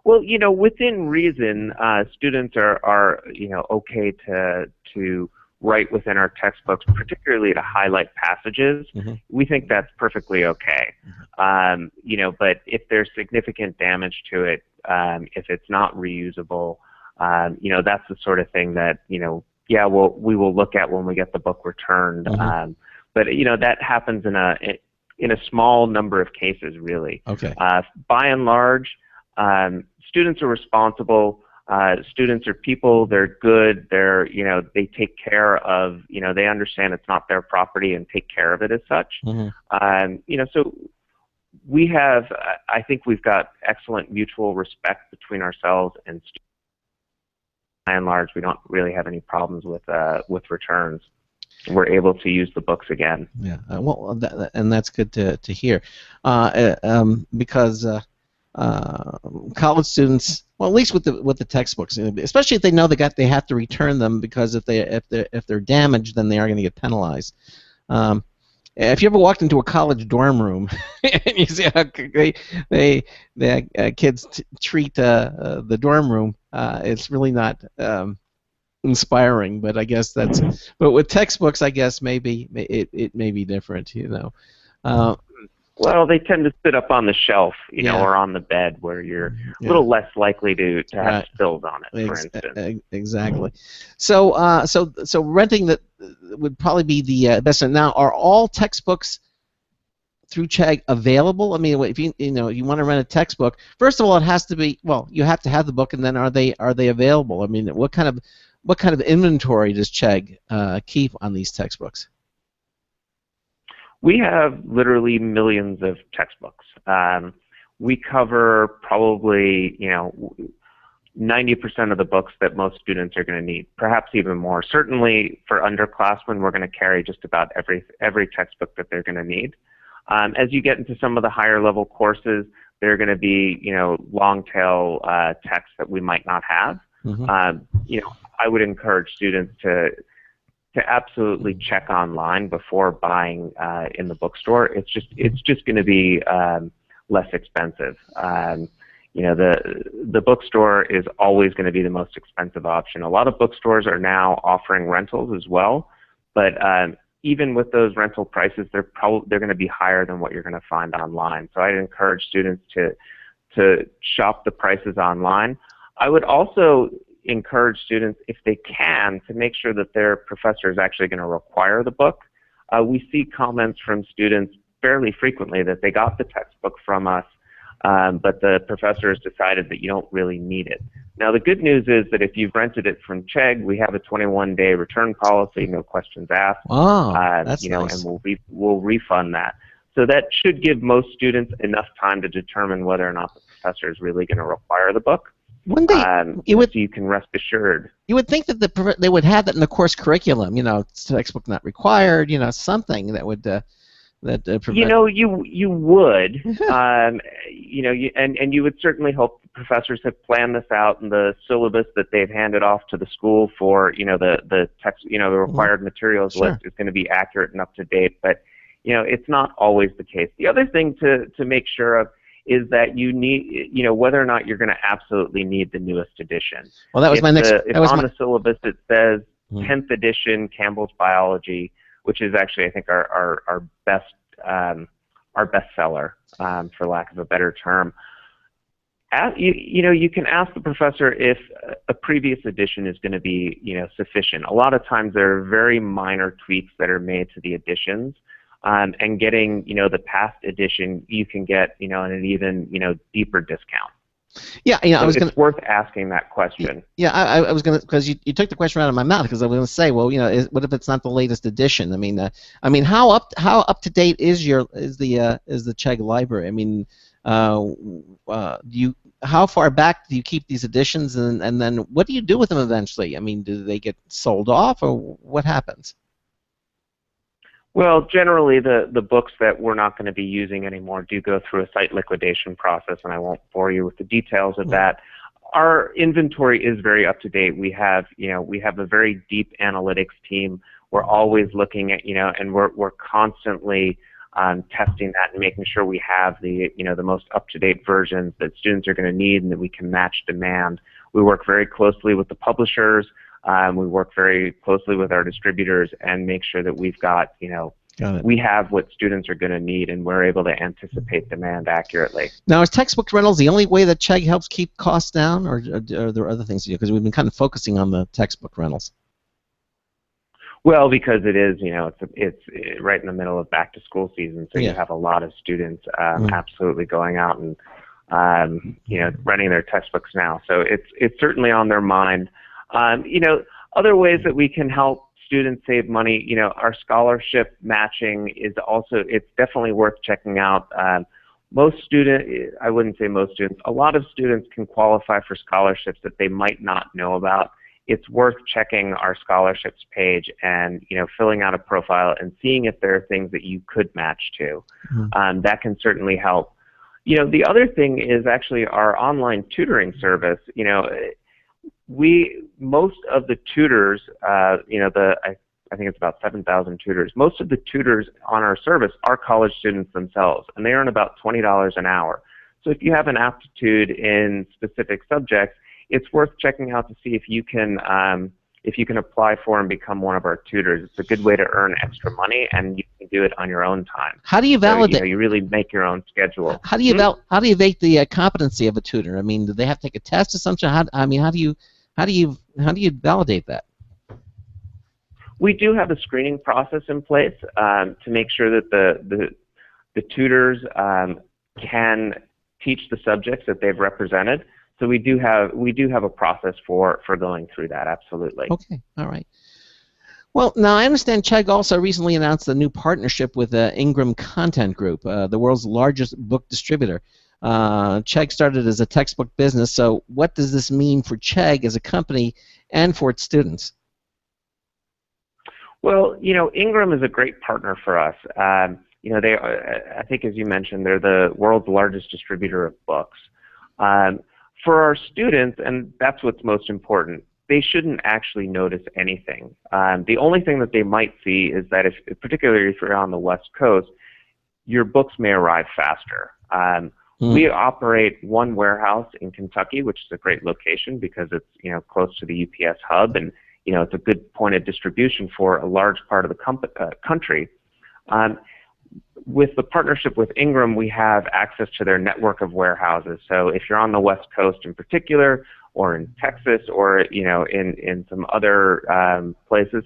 Well, within reason, students are okay to write within our textbooks, particularly to highlight passages. Mm-hmm. We think that's perfectly okay. But if there's significant damage to it, if it's not reusable, that's the sort of thing that we will look at when we get the book returned. Mm-hmm. But that happens in a small number of cases, really. Okay. By and large, students are responsible. Students are people. They're good. They take care of. They understand it's not their property and take care of it as such. Mm-hmm. So we have. I think we've got excellent mutual respect between ourselves and students. By and large, we don't really have any problems with returns. We're able to use the books again. Yeah. And that's good to hear, because college students, well, at least with the textbooks, especially if they know they have to return them, because if they're damaged, then they are going to get penalized. If you ever walked into a college dorm room and you see how kids treat the dorm room, it's really not inspiring. But I guess but with textbooks, I guess maybe it may be different. Well, they tend to sit up on the shelf, or on the bed, where you're a little less likely to have spills on it, for instance. Exactly. So renting that would probably be the best. Now, are all textbooks through Chegg available? If you want to rent a textbook, first of all, it has to be, you have to have the book, and then are they available? What kind of inventory does Chegg keep on these textbooks? We have literally millions of textbooks. We cover probably 90% of the books that most students are going to need, perhaps even more. Certainly for underclassmen, we're going to carry just about every textbook that they're going to need. As you get into some of the higher level courses, there are going to be long tail texts that we might not have. Mm-hmm. I would encourage students to absolutely check online before buying in the bookstore. It's just going to be less expensive. The bookstore is always going to be the most expensive option. A lot of bookstores are now offering rentals as well, but even with those rental prices, they're going to be higher than what you're going to find online. So I'd encourage students to shop the prices online. I would also encourage students, if they can, to make sure that their professor is actually going to require the book. We see comments from students fairly frequently that they got the textbook from us, but the professor has decided that you don't really need it. Now, the good news is that if you've rented it from Chegg, we have a 21-day return policy, no questions asked. Wow, that's nice. And we'll refund that. So that should give most students enough time to determine whether or not the professor is really going to require the book. One day, so you can rest assured. You would think that they would have that in the course curriculum. Textbook not required. Something that would prevent. You would. And you would certainly hope the professors have planned this out, and the syllabus that they've handed off to the school for the text, the required materials list is going to be accurate and up to date. But it's not always the case. The other thing to make sure of is that you need, whether or not you're going to absolutely need the newest edition. Well, that was my next. If on the syllabus it says 10th edition Campbell's Biology, which is actually I think our best seller, for lack of a better term. You can ask the professor if a previous edition is going to be sufficient. A lot of times there are very minor tweaks that are made to the editions. And getting, the past edition, you can get, an even, deeper discount. Yeah, you know, So I was it's worth asking that question. Yeah, I was gonna, because you took the question out of my mouth, because I was gonna say, well, you know, what if it's not the latest edition? I mean, how up to date is the Chegg library? I mean, how far back do you keep these editions, and then what do you do with them eventually? I mean, do they get sold off, or what happens? Well, generally, the books that we're not going to be using anymore do go through a site liquidation process, and I won't bore you with the details of that. Our inventory is very up to date. We have a very deep analytics team. We're always looking at, and we're constantly testing that and making sure we have the most up to date versions that students are going to need and that we can match demand. We work very closely with the publishers. We work very closely with our distributors and make sure that we've got, we have what students are going to need, and we're able to anticipate demand accurately. Now, is textbook rentals the only way that Chegg helps keep costs down, or are there other things to do? Because we've been kind of focusing on the textbook rentals. Well, because it is, it's right in the middle of back to school season, so you have a lot of students absolutely going out and renting their textbooks now. So it's certainly on their mind. Other ways that we can help students save money, our scholarship matching is also, it's definitely worth checking out. Most students, I wouldn't say most students, a lot of students can qualify for scholarships that they might not know about. It's worth checking our scholarships page and, filling out a profile and seeing if there are things that you could match to. That can certainly help. The other thing is actually our online tutoring service. Most of the tutors, I think it's about 7,000 tutors. Most of the tutors on our service are college students themselves, and they earn about $20 an hour. So if you have an aptitude in specific subjects, it's worth checking out to see if you can apply for and become one of our tutors. It's a good way to earn extra money, and you can do it on your own time. How do you validate? So, you really make your own schedule. How do you validate the competency of a tutor? I mean, do they have to take a test or something? How do you validate that? We do have a screening process in place to make sure that the tutors can teach the subjects that they've represented. So we do have a process for going through that. Absolutely. Okay. All right. Well, now I understand Chegg also recently announced a new partnership with Ingram Content Group, the world's largest book distributor. Chegg started as a textbook business, so what does this mean for Chegg as a company and for its students? Well, Ingram is a great partner for us. They, I think, as you mentioned, they're the world's largest distributor of books. For our students, and that's what's most important, they shouldn't actually notice anything. The only thing that they might see is that, particularly if you're on the West Coast, your books may arrive faster. We operate one warehouse in Kentucky, which is a great location because it's close to the UPS hub, and it's a good point of distribution for a large part of the country. With the partnership with Ingram, we have access to their network of warehouses. So if you're on the West Coast in particular, or in Texas, or in some other places,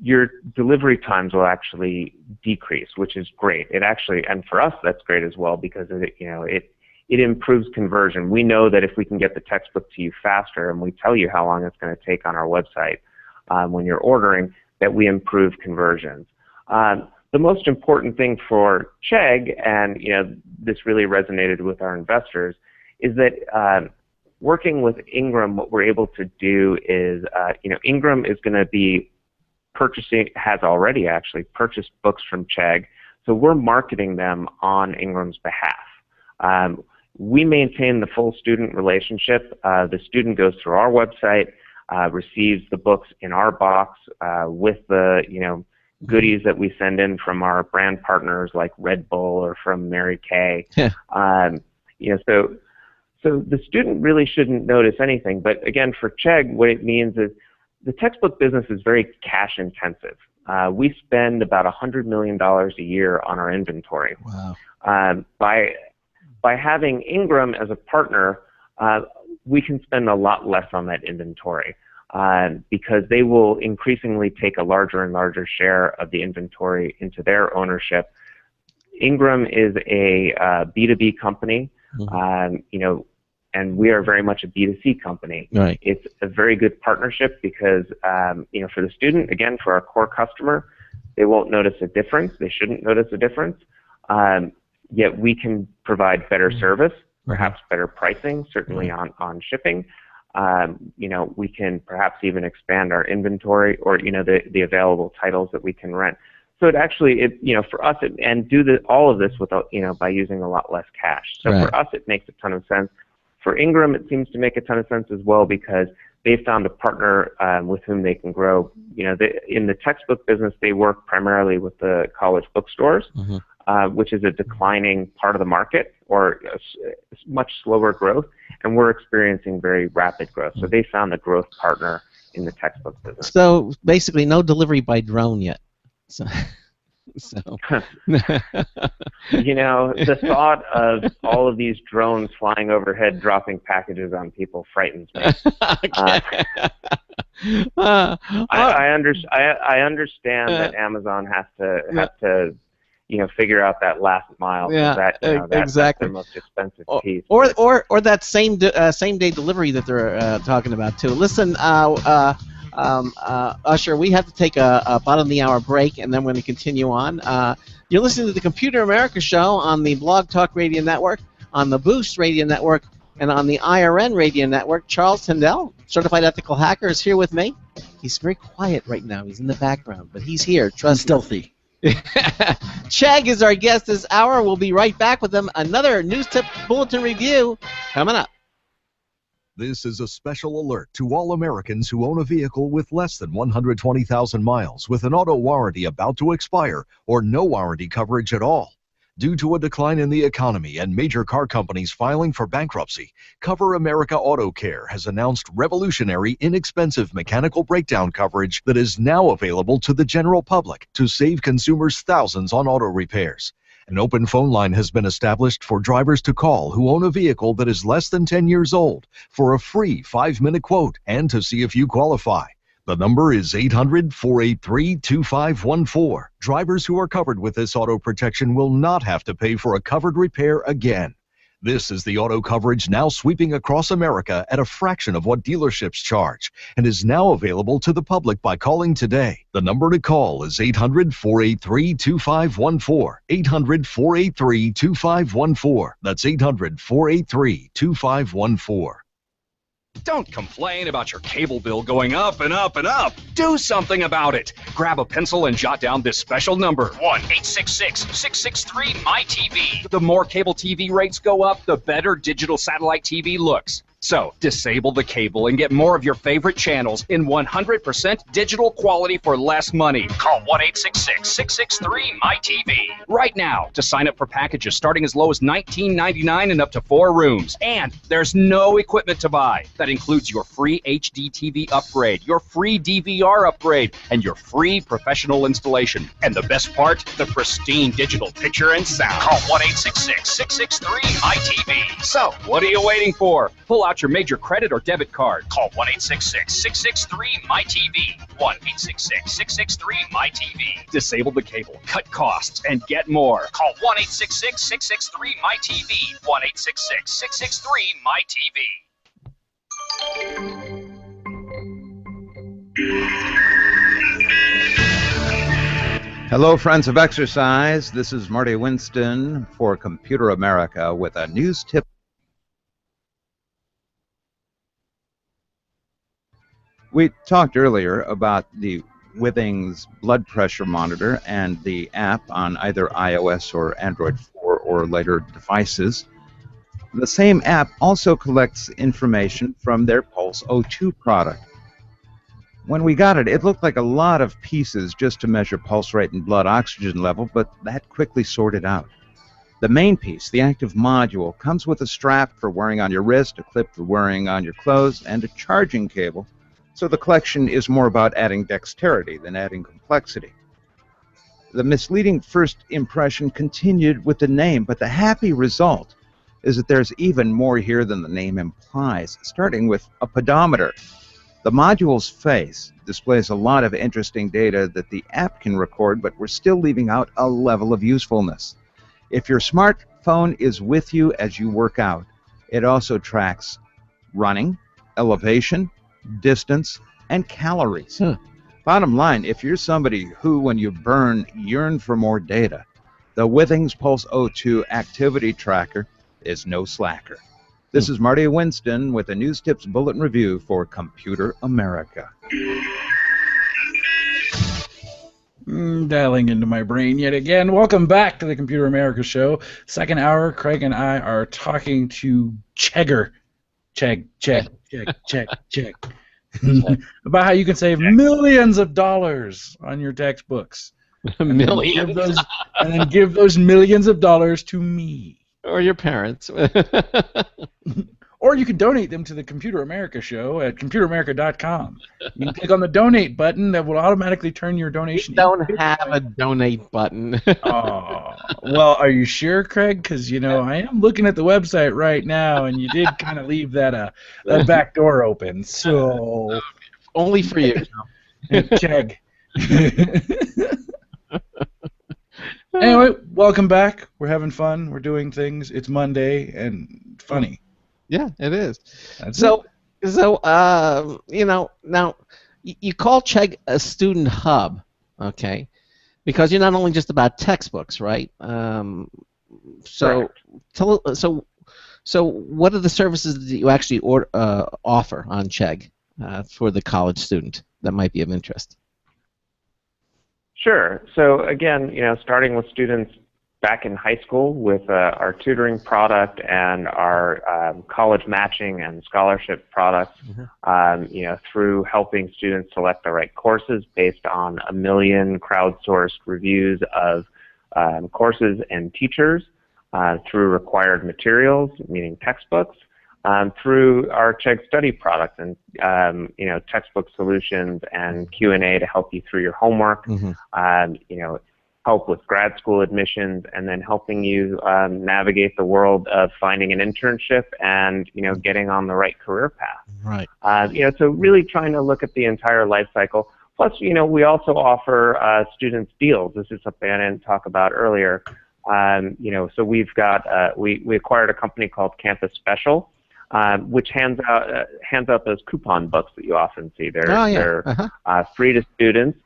your delivery times will actually decrease, which is great. It actually, and for us, that's great as well because it improves conversion. We know that if we can get the textbook to you faster, and we tell you how long it's going to take on our website when you're ordering, that we improve conversions. The most important thing for Chegg, and this really resonated with our investors, is that working with Ingram, what we're able to do is, Ingram is going to be has already actually purchased books from Chegg, so we're marketing them on Ingram's behalf. We maintain the full student relationship. The student goes through our website, receives the books in our box with the goodies that we send in from our brand partners like Red Bull or from Mary Kay. So the student really shouldn't notice anything. But again, for Chegg, what it means is the textbook business is very cash intensive. We spend about $100 million a year on our inventory. Wow. By having Ingram as a partner, we can spend a lot less on that inventory. Because they will increasingly take a larger and larger share of the inventory into their ownership. Ingram is a B2B company, and we are very much a B2C company. Right. It's a very good partnership because, for the student, again, for our core customer, they won't notice a difference. They shouldn't notice a difference. Yet we can provide better service, perhaps better pricing, certainly on shipping. We can perhaps even expand our inventory or, the available titles that we can rent. So for us, and do all of this without, by using a lot less cash. So for us, it makes a ton of sense. For Ingram, it seems to make a ton of sense as well because they found a partner with whom they can grow. In the textbook business, they work primarily with the college bookstores, which is a declining part of the market or a much slower growth, and we're experiencing very rapid growth. So they found a growth partner in the textbook business. So basically, no delivery by drone yet. So the thought of all of these drones flying overhead dropping packages on people frightens me. I understand that Amazon has to figure out that last mile. That's exactly. their most expensive piece. Or that same day delivery that they're talking about too. Listen, Usher, we have to take a bottom of the hour break, and then we're going to continue on. You're listening to the Computer America Show on the Blog Talk Radio Network, on the Boost Radio Network, and on the IRN Radio Network. Charles Tindall, certified ethical hacker, is here with me. He's very quiet right now. He's in the background, but he's here. Trust stealthy. Chegg is our guest this hour. We'll be right back with him. Another News Tip Bulletin review coming up. This is a special alert to all Americans who own a vehicle with less than 120,000 miles with an auto warranty about to expire or no warranty coverage at all. Due to a decline in the economy and major car companies filing for bankruptcy, Cover America Auto Care has announced revolutionary, inexpensive mechanical breakdown coverage that is now available to the general public to save consumers thousands on auto repairs. An open phone line has been established for drivers to call who own a vehicle that is less than 10 years old for a free 5-minute quote and to see if you qualify. The number is 800-483-2514. Drivers who are covered with this auto protection will not have to pay for a covered repair again. This is the auto coverage now sweeping across America at a fraction of what dealerships charge and is now available to the public by calling today. The number to call is 800-483-2514. 800-483-2514. That's 800-483-2514. Don't complain about your cable bill going up and up and up. Do something about it. Grab a pencil and jot down this special number, 1-866-663-MY-TV. The more cable TV rates go up, the better digital satellite TV looks. So, disable the cable and get more of your favorite channels in 100% digital quality for less money. Call 1-866-663-MY-TV right now to sign up for packages starting as low as $19.99 and up to 4 rooms. And there's no equipment to buy. That includes your free HD TV upgrade, your free DVR upgrade, and your free professional installation. And the best part, the pristine digital picture and sound. Call 1-866-663-MY-TV. So, what are you waiting for? Pull out your major credit or debit card. Call 1-866-663-MY-TV. 1-866-663-MY-TV. Disable the cable, cut costs, and get more. Call 1-866-663-MY-TV. 1-866-663-MY-TV. Hello, friends of exercise. This is Marty Winston for Computer America with a news tip. We talked earlier about the Withings blood pressure monitor and the app on either iOS or Android 4 or later devices. The same app also collects information from their Pulse O2 product. When we got it, it looked like a lot of pieces just to measure pulse rate and blood oxygen level, but that quickly sorted out. The main piece, the active module, comes with a strap for wearing on your wrist, a clip for wearing on your clothes, and a charging cable. So the collection is more about adding dexterity than adding complexity. The misleading first impression continued with the name, but the happy result is that there's even more here than the name implies, starting with a pedometer. The module's face displays a lot of interesting data that the app can record, but we're still leaving out a level of usefulness. If your smartphone is with you as you work out, It also tracks running, elevation, distance, and calories. Bottom line, if you're somebody who, when you burn, yearn for more data, the Withings Pulse O2 Activity Tracker is no slacker. This is Marty Winston with a News Tips Bulletin Review for Computer America. Dialing into my brain yet again. Welcome back to the Computer America Show. Second hour, Craig and I are talking to Chegg. About how you can save millions of dollars on your textbooks. Millions? And then give those millions of dollars to me. Or your parents. Or you can donate them to the Computer America Show at computeramerica.com. You can click on the donate button that will automatically turn your donation. We don't have a donate button. Oh, well, are you sure, Craig? Because, I am looking at the website right now, and you did kind of leave that back door open. So only for you. Chegg. Anyway, welcome back. We're having fun. We're doing things. It's Monday and funny. Yeah, it is. Now you call Chegg a student hub, okay? Because you're not only just about textbooks, right? So what are the services that you actually offer on Chegg for the college student that might be of interest? Sure. So again, starting with students back in high school with our tutoring product and our college matching and scholarship products, through helping students select the right courses based on 1 million crowdsourced reviews of courses and teachers, through required materials, meaning textbooks, through our Chegg Study product and textbook solutions and Q&A to help you through your homework, help with grad school admissions, and then helping you navigate the world of finding an internship and getting on the right career path. Right. So really trying to look at the entire life cycle. Plus, we also offer students deals. This is something I didn't talk about earlier. So we've got we acquired a company called Campus Special, which hands out those coupon books that you often see. They're free to students,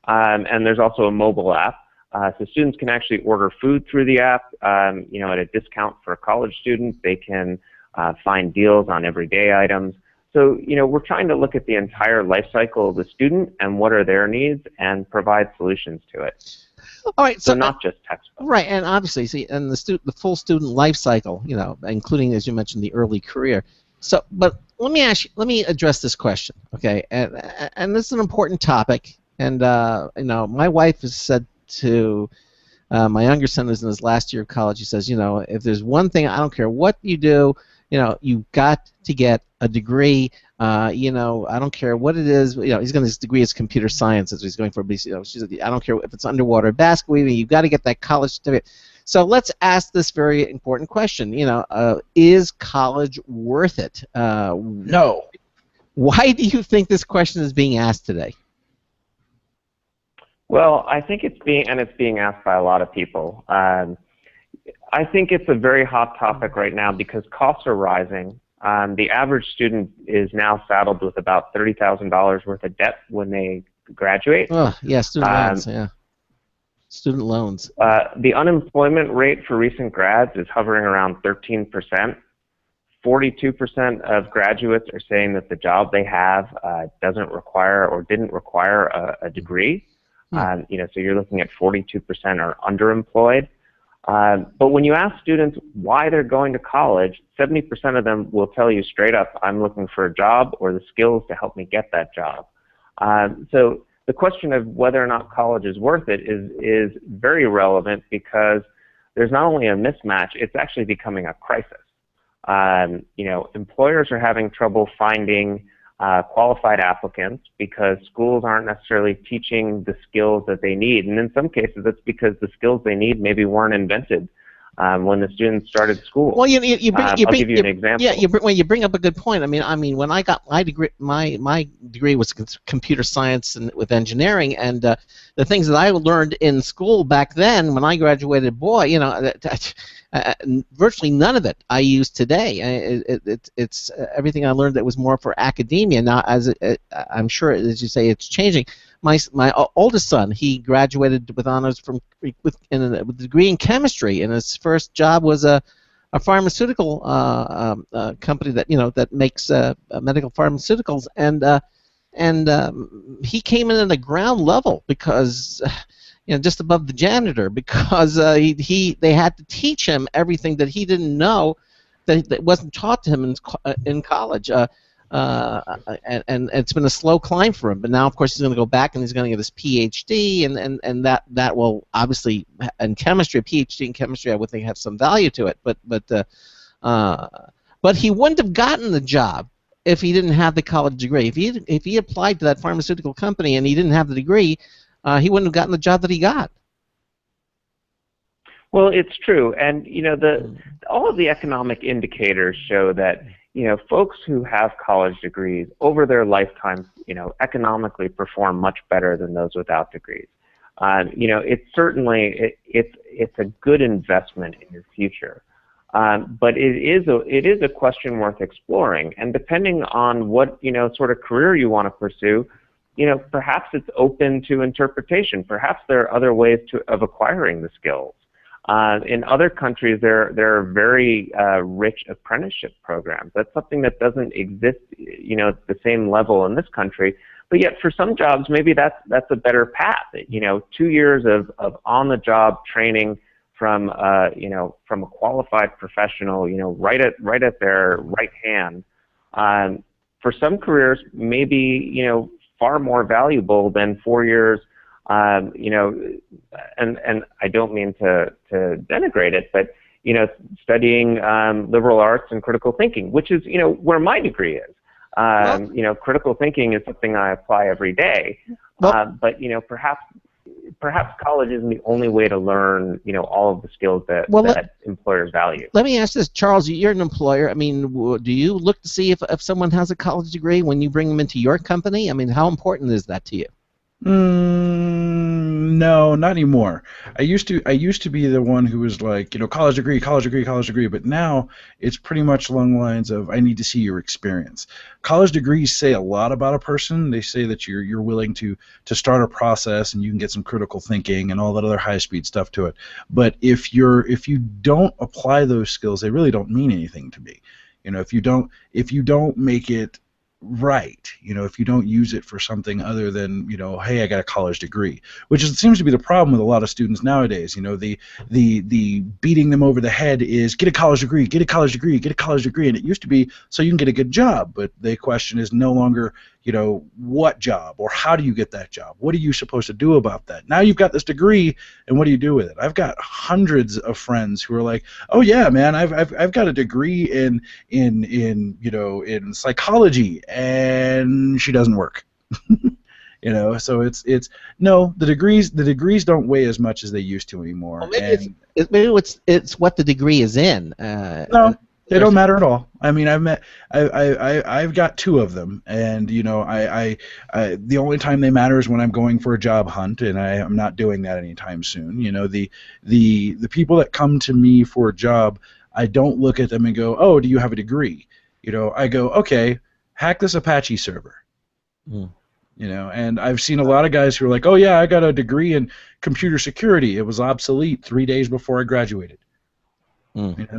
and there's also a mobile app. So students can actually order food through the app, at a discount for a college student. They can find deals on everyday items. So, we're trying to look at the entire life cycle of the student and what are their needs and provide solutions to it. All right, so not just textbooks. Right, and obviously, and the full student life cycle, including, as you mentioned, the early career. So, but let me address this question, okay? And this is an important topic. And my wife has said to my younger son, who's in his last year of college, he says, if there's one thing, I don't care what you do, you've got to get a degree. I don't care what it is. He's going to his degree is computer science, as he's going for. She said, I don't care if it's underwater basketball. You've got to get that college certificate. So let's ask this very important question. Is college worth it? No. Why do you think this question is being asked today? Well, I think it's being asked by a lot of people. I think it's a very hot topic right now because costs are rising. The average student is now saddled with about $30,000 worth of debt when they graduate. Oh, yeah, student loans, yeah. Student loans. The unemployment rate for recent grads is hovering around 13%. 42% of graduates are saying that the job they have doesn't require or didn't require a degree. So you're looking at 42% are underemployed. But when you ask students why they're going to college, 70% of them will tell you straight up, I'm looking for a job or the skills to help me get that job. So the question of whether or not college is worth it is very relevant because there's not only a mismatch, it's actually becoming a crisis. Employers are having trouble finding qualified applicants because schools aren't necessarily teaching the skills that they need. And in some cases, it's because the skills they need maybe weren't invented when the students started school. Well, I'll give you an example. Yeah, you bring up a good point. I mean, when I got my degree, my degree was computer science and with engineering, and the things that I learned in school back then, when I graduated, boy, virtually none of it I use today. It's everything I learned that was more for academia. Now, I'm sure, as you say, it's changing. My oldest son, he graduated with honors with a degree in chemistry, and his first job was a pharmaceutical company that makes medical pharmaceuticals, and he came in at the ground level because just above the janitor, because they had to teach him everything that he didn't know that wasn't taught to him in college. And it's been a slow climb for him, but now of course he's going to go back and he's going to get his PhD, and that will obviously, in chemistry, a PhD in chemistry I would think have some value to it, but he wouldn't have gotten the job if he didn't have the college degree. If he applied to that pharmaceutical company and he didn't have the degree, he wouldn't have gotten the job that he got. Well, it's true, and all of the economic indicators show that folks who have college degrees over their lifetime, economically perform much better than those without degrees. It's certainly it's a good investment in your future, but it is a question worth exploring. And depending on what sort of career you want to pursue, perhaps it's open to interpretation. Perhaps there are other ways of acquiring the skills. In other countries, there are very rich apprenticeship programs. That's something that doesn't exist, at the same level in this country. But yet, for some jobs, maybe that's a better path. 2 years of on-the-job training from a qualified professional, right at their right hand. For some careers, maybe far more valuable than 4 years. And I don't mean to denigrate it, but studying liberal arts and critical thinking, which is where my degree is. Critical thinking is something I apply every day. But perhaps college isn't the only way to learn all of the skills that employers value. Let me ask this, Charles. You're an employer. I mean, do you look to see if someone has a college degree when you bring them into your company? I mean, how important is that to you? No, not anymore. I used to be the one who was like, college degree, but now it's pretty much along the lines of I need to see your experience. College degrees say a lot about a person. They say that you're willing to start a process and you can get some critical thinking and all that other high-speed stuff to it. But if you don't apply those skills, they really don't mean anything to me. If you don't make it right, if you don't use it for something other than, hey, I got a college degree, which seems to be the problem with a lot of students nowadays. The beating them over the head is get a college degree, get a college degree, get a college degree, and it used to be so you can get a good job, but the question is no longer, what job or how do you get that job? What are you supposed to do about that? Now you've got this degree, and what do you do with it? I've got hundreds of friends who are like, oh yeah, man, I've got a degree in psychology, and she doesn't work. So it's no, the degrees don't weigh as much as they used to anymore. Well, maybe it's what the degree is in. No. They don't matter at all. I mean, I've got 2 of them, and the only time they matter is when I'm going for a job hunt, and I'm not doing that anytime soon. The people that come to me for a job, I don't look at them and go, oh, do you have a degree? I go, okay, hack this Apache server. And I've seen a lot of guys who are like, oh yeah, I got a degree in computer security. It was obsolete 3 days before I graduated.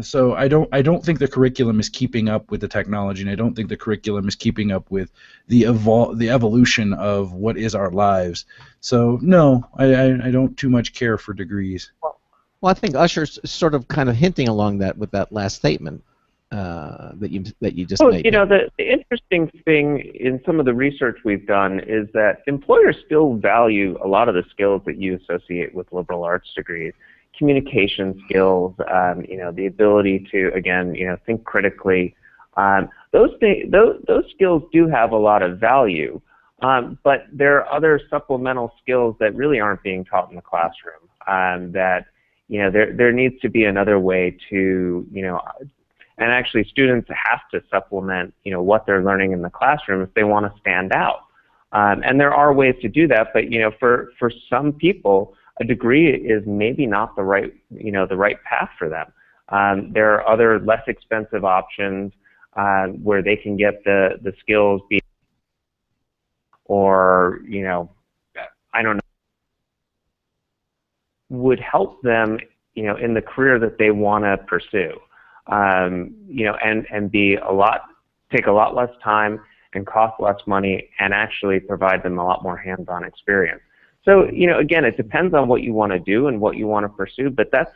So I don't think the curriculum is keeping up with the technology, and I don't think the curriculum is keeping up with the evolution of what is our lives. So no, I don't too much care for degrees. Well, I think Usher's sort of kind of hinting along that with that last statement that you just made. The interesting thing in some of the research we've done is that employers still value a lot of the skills that you associate with liberal arts degrees. Communication skills, the ability to, again, think critically. Those skills do have a lot of value, but there are other supplemental skills that really aren't being taught in the classroom that, there needs to be another way to, and actually students have to supplement, what they're learning in the classroom if they want to stand out. And there are ways to do that, but, for some people, a degree is maybe not the right, the right path for them. There are other less expensive options where they can get the skills, or, I don't know, would help them, in the career that they want to pursue, and be take a lot less time and cost less money, and actually provide them a lot more hands-on experience. So, again, it depends on what you want to do and what you want to pursue, but that's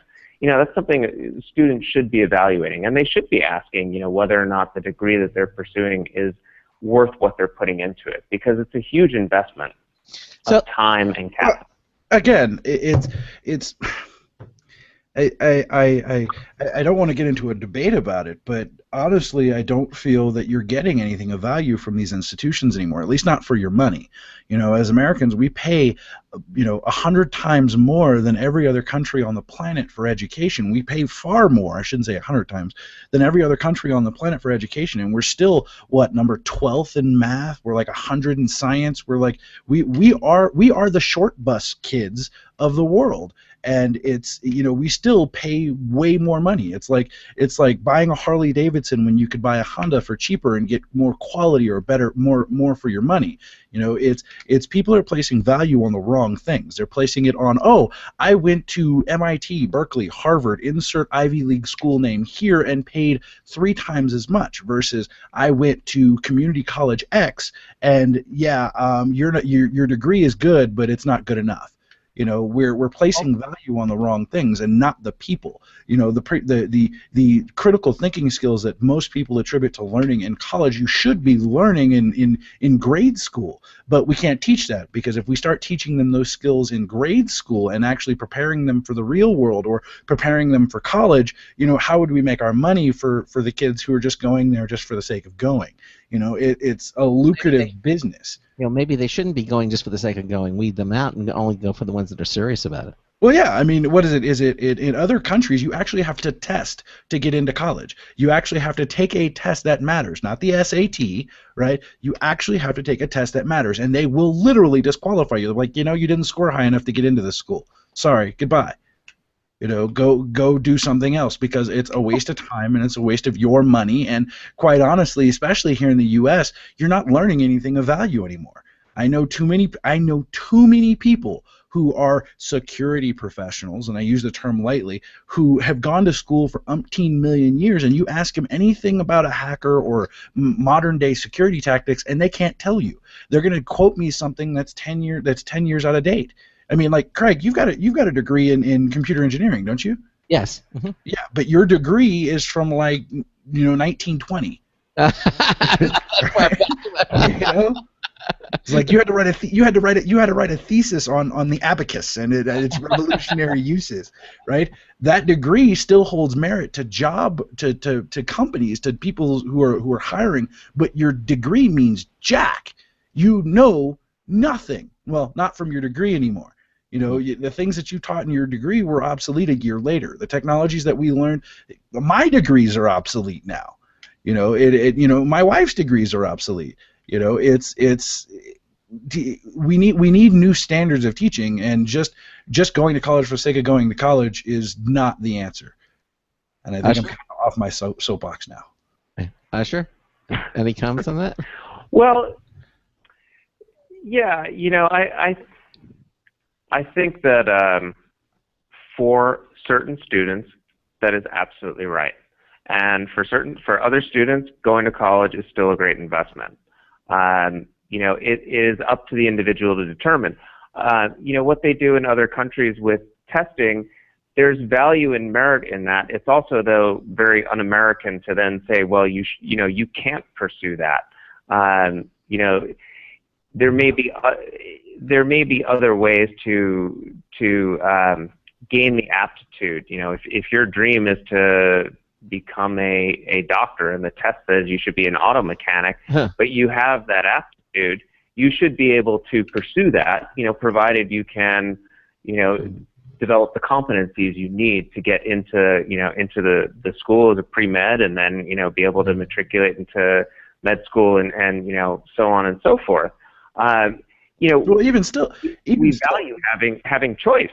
something students should be evaluating, and they should be asking, whether or not the degree that they're pursuing is worth what they're putting into it, because it's a huge investment of time and capital. Again, it's I don't want to get into a debate about it, but honestly, I don't feel that you're getting anything of value from these institutions anymore, at least not for your money. As Americans, we pay, 100 times more than every other country on the planet for education. We pay far more, I shouldn't say 100 times, than every other country on the planet for education, and we're still, number 12th in math, we're like 100 in science, we're like, we are the short bus kids of the world. And it's, we still pay way more money. It's like buying a Harley Davidson when you could buy a Honda for cheaper and get more quality or better, more for your money. It's people are placing value on the wrong things. They're placing it on, I went to MIT, Berkeley, Harvard, insert Ivy League school name here and paid 3 times as much, versus I went to community college X and your degree is good, but it's not good enough. We're placing value on the wrong things and not the people. The critical thinking skills that most people attribute to learning in college, you should be learning in grade school. But we can't teach that, because if we start teaching them those skills in grade school and actually preparing them for the real world or preparing them for college, how would we make our money for the kids who are just going there just for the sake of going? It's a lucrative business. Maybe they shouldn't be going just for the sake of going. Weed them out and only go for the ones that are serious about it. Well, yeah. I mean, what is it? Is it in other countries? You actually have to test to get into college. You actually have to take a test that matters, not the SAT, right? You actually have to take a test that matters, and they will literally disqualify you. They're like, you didn't score high enough to get into this school. Sorry, goodbye. Go do something else, because it's a waste of time and it's a waste of your money. And quite honestly, especially here in the U.S., you're not learning anything of value anymore. I know too many people who are security professionals, and I use the term lightly, who have gone to school for umpteen million years, and you ask them anything about a hacker or modern-day security tactics, and they can't tell you. They're going to quote me something that's 10 years out of date. I mean, like, Craig, you've got a degree in computer engineering, don't you? Yes. Mm-hmm. Yeah, but your degree is from 1920. It's like you had to write a thesis on the abacus and its revolutionary uses, right? That degree still holds merit to companies, to people who are hiring, but your degree means jack. You know nothing. Well, not from your degree anymore. The things that you taught in your degree were obsolete a year later. The technologies that we learned, my degrees are obsolete now. My wife's degrees are obsolete. We need new standards of teaching, and just going to college for the sake of going to college is not the answer. And I think I'm kind of off my soapbox now. Sure. Any comments on that? Well, yeah, I think that for certain students, that is absolutely right. And for other students, going to college is still a great investment. It is up to the individual to determine. What they do in other countries with testing, there's value and merit in that. It's also, though, very un-American to then say, well, you can't pursue that. There may be other ways to gain the aptitude. If your dream is to become a doctor and the test says you should be an auto mechanic, but you have that aptitude, you should be able to pursue that, provided you can, develop the competencies you need to get into the school as a pre-med, and then be able to matriculate into med school and so on and so forth. Well, we value having choice,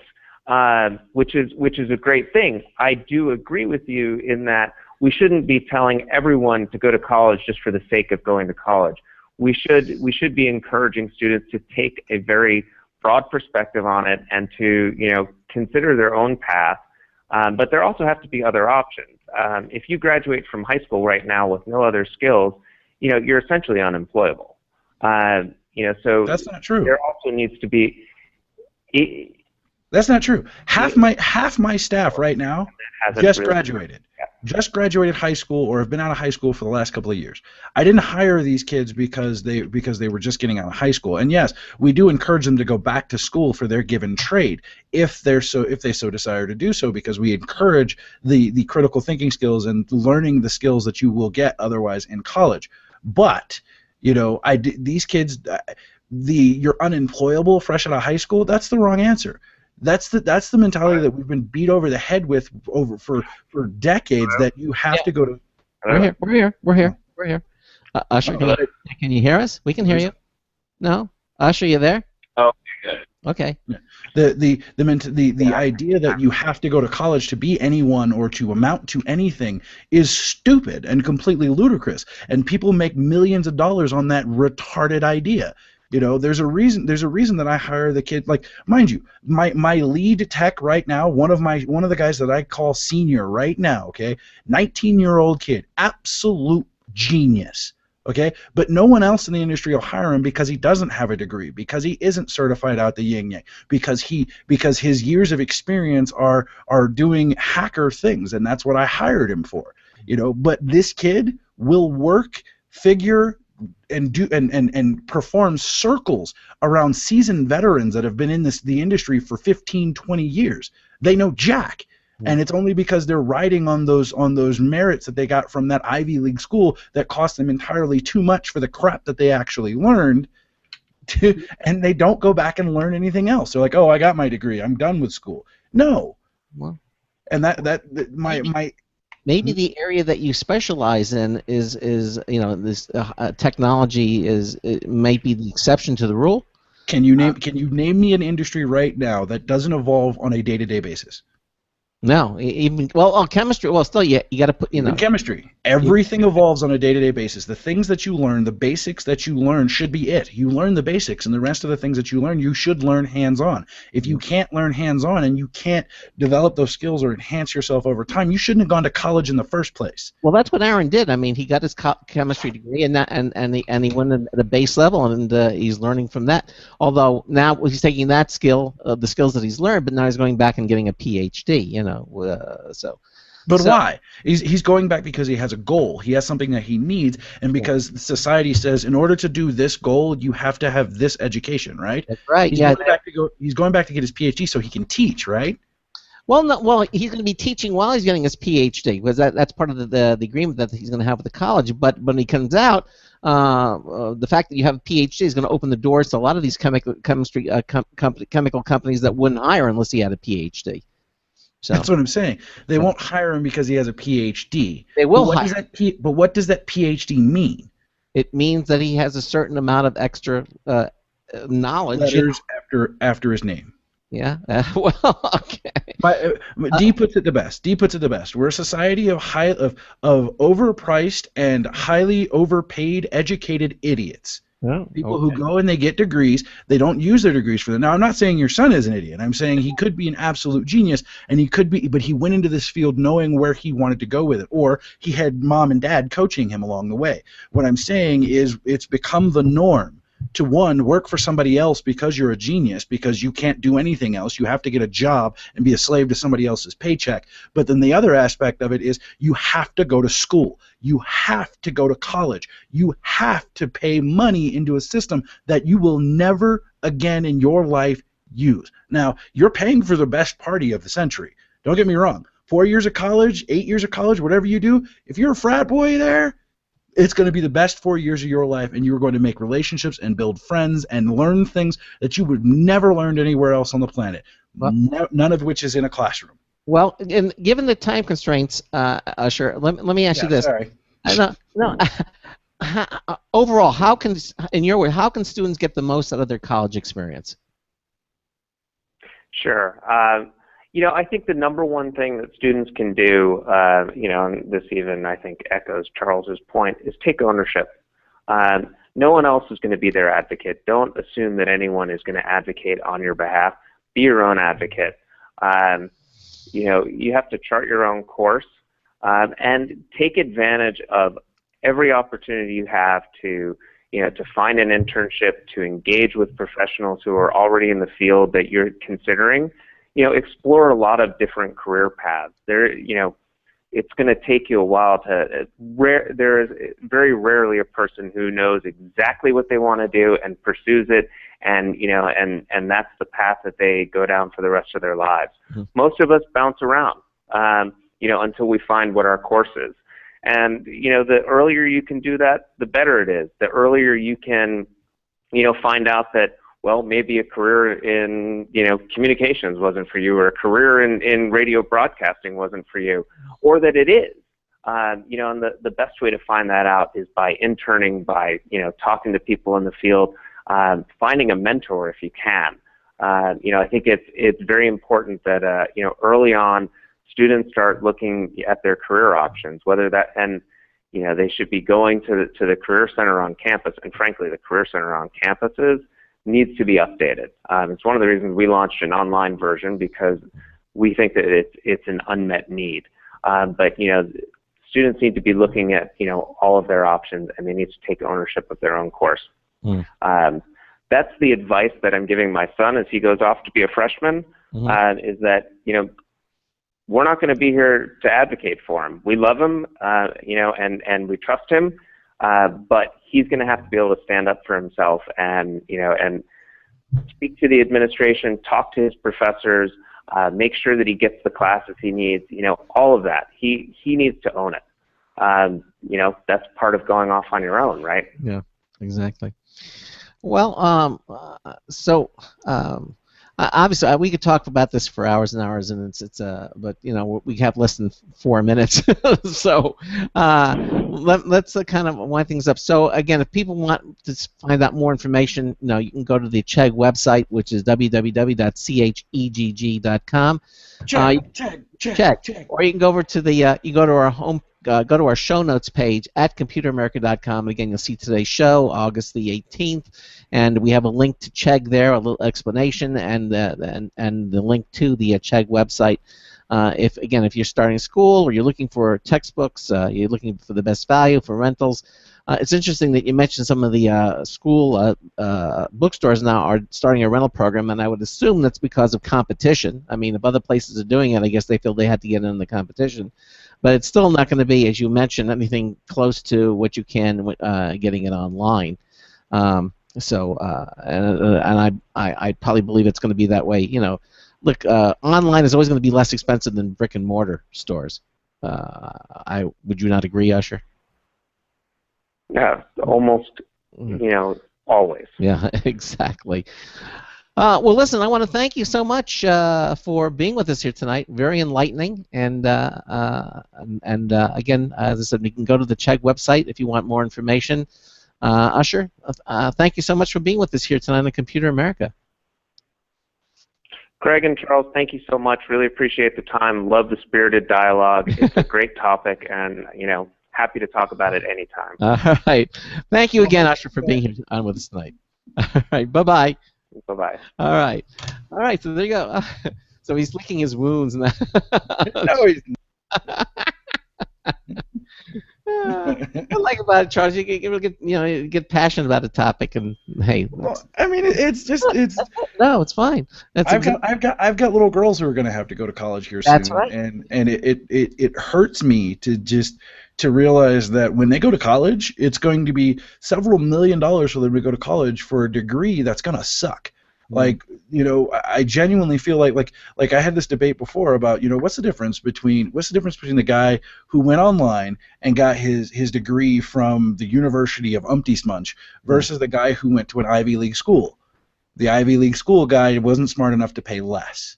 which is a great thing. I do agree with you in that we shouldn't be telling everyone to go to college just for the sake of going to college. We should be encouraging students to take a very broad perspective on it and to consider their own path. But there also have to be other options. If you graduate from high school right now with no other skills, you're essentially unemployable. So that's not true. There also needs to be. That's not true. Half my staff right now just graduated. Just graduated high school or have been out of high school for the last couple of years. I didn't hire these kids because they were just getting out of high school. And yes, we do encourage them to go back to school for their given trade if they so desire to do so, because we encourage the critical thinking skills and learning the skills that you will get otherwise in college. But these kids, you're unemployable fresh out of high school. That's the wrong answer. That's the mentality that we've been beat over the head with for decades. That you have to go to. We're here. Usher, can you hear us? We can hear you. No, Usher, you there? Oh, good. Okay. The idea that you have to go to college to be anyone or to amount to anything is stupid and completely ludicrous. And people make millions of dollars on that retarded idea. There's a reason that I hire the kid. Like, mind you, my lead tech right now, one of the guys that I call senior right now, okay, 19-year-old kid, absolute genius, okay, but no one else in the industry will hire him because he doesn't have a degree, because he isn't certified out the yin yang, because his years of experience are doing hacker things, and that's what I hired him for, But this kid will work, figure, and do and perform circles around seasoned veterans that have been in the industry for 15, 20 years. They know jack, and it's only because they're riding on those merits that they got from that Ivy League school that cost them entirely too much for the crap that they actually learned, and they don't go back and learn anything else. They're like, oh, I got my degree, I'm done with school. No. Well, and my maybe the area that you specialize in is this technology might be the exception to the rule. Can you name me an industry right now that doesn't evolve on a day-to-day basis? No, chemistry. Well, still, you got to put In chemistry, everything evolves on a day-to-day basis. The things that you learn, the basics that you learn, should be it. You learn the basics, and the rest of the things that you learn, you should learn hands-on. If you can't learn hands-on and you can't develop those skills or enhance yourself over time, you shouldn't have gone to college in the first place. Well, that's what Aaron did. I mean, he got his chemistry degree, and he went at the base level, and he's learning from that. Although now he's taking that skill, the skills that he's learned, but now he's going back and getting a PhD. But why? He's going back because he has a goal. He has something that he needs, and because society says in order to do this goal, you have to have this education, right? That's right. He's going back to get his PhD so he can teach, right? Well, he's going to be teaching while he's getting his PhD, because that's part of the agreement that he's going to have with the college. But when he comes out, the fact that you have a PhD is going to open the doors to a lot of these chemical companies that wouldn't hire unless he had a PhD. So. That's what I'm saying. They won't hire him because he has a PhD. They will hire. But what does that PhD mean? It means that he has a certain amount of extra knowledge. Letters after his name. Yeah. Well, okay. D puts it the best. We're a society of overpriced and highly overpaid, educated idiots. Oh, People who go and they get degrees, they don't use their degrees for them. Now, I'm not saying your son is an idiot. I'm saying he could be an absolute genius, and he could be, but he went into this field knowing where he wanted to go with it, or he had mom and dad coaching him along the way. What I'm saying is it's become the norm to, one, work for somebody else because you're a genius, because you can't do anything else. You have to get a job and be a slave to somebody else's paycheck. But then the other aspect of it is you have to go to school. You have to go to college. You have to pay money into a system that you will never again in your life use. Now, you're paying for the best party of the century. Don't get me wrong. 4 years of college, 8 years of college, whatever you do, if you're a frat boy there, it's going to be the best 4 years of your life, and you're going to make relationships and build friends and learn things that you would never learn anywhere else on the planet. none of which is in a classroom. Well, and given the time constraints, Usher, let me ask you this. Sorry. No. Overall, in your word, how can students get the most out of their college experience? Sure. I think the number one thing that students can do, and this even I think echoes Charles's point, is take ownership. No one else is going to be their advocate. Don't assume that anyone is going to advocate on your behalf. Be your own advocate. You have to chart your own course and take advantage of every opportunity you have to find an internship, to engage with professionals who are already in the field that you're considering. Explore a lot of different career paths. It's going to take you a while to. There is very rarely a person who knows exactly what they want to do and pursues it, and that's the path that they go down for the rest of their lives. Mm-hmm. Most of us bounce around, until we find what our course is. And the earlier you can do that, the better it is. The earlier you can, find out that, well, maybe a career in, communications wasn't for you, or a career in radio broadcasting wasn't for you, or that it is. And the best way to find that out is by interning, by, talking to people in the field, finding a mentor if you can. I think it's very important that, early on, students start looking at their career options, they should be going to the Career Center on campus, and frankly, the Career Center on campuses needs to be updated. It's one of the reasons we launched an online version, because we think that it's an unmet need. But students need to be looking at all of their options, and they need to take ownership of their own course. That's the advice that I'm giving my son as he goes off to be a freshman. Is that we're not going to be here to advocate for him. We love him, and we trust him, but he's going to have to be able to stand up for himself and speak to the administration, talk to his professors, make sure that he gets the classes he needs. All of that. He needs to own it. That's part of going off on your own, right? Yeah, exactly. Well, obviously, we could talk about this for hours and hours, and but we have less than 4 minutes, so let's kind of wind things up. So again, if people want to find out more information, you can go to the Chegg website, which is www.chegg.com. Chegg. Or you can go over to go to our show notes page at computeramerica.com. Again, you'll see today's show, August the 18th, and we have a link to Chegg there, a little explanation, and the link to the Chegg website. If you're starting school or you're looking for textbooks, you're looking for the best value for rentals. It's interesting that you mentioned some of the school bookstores now are starting a rental program, and I would assume that's because of competition. I mean, if other places are doing it, I guess they feel they had to get in the competition. But it's still not going to be, as you mentioned, anything close to what you can getting it online. I probably believe it's going to be that way. Look, online is always going to be less expensive than brick and mortar stores. Would you not agree, Usher? Yeah, almost. Always. Yeah, exactly. Well, listen, I want to thank you so much for being with us here tonight. Very enlightening, and again, as I said, you can go to the Chegg website if you want more information. Usher, thank you so much for being with us here tonight on Computer America. Craig and Charles, thank you so much. Really appreciate the time. Love the spirited dialogue. It's a great topic, and happy to talk about it anytime. All right. Thank you again, Usher, for being here on with us tonight. All right. Bye-bye. Bye-bye. All right. All right, so there you go. So he's licking his wounds now. No, he's not. I like about it, Charles. You get passionate about a topic, and hey. Well, I mean, it's no, it's fine. I've got little girls who are going to have to go to college here soon. That's right. And it hurts me to realize that when they go to college, it's going to be several $1 million for them to go to college for a degree that's going to suck. Like, I genuinely feel like I had this debate before about, what's the difference between the guy who went online and got his degree from the University of Umpty Smunch versus the guy who went to an Ivy League school. The Ivy League school guy wasn't smart enough to pay less.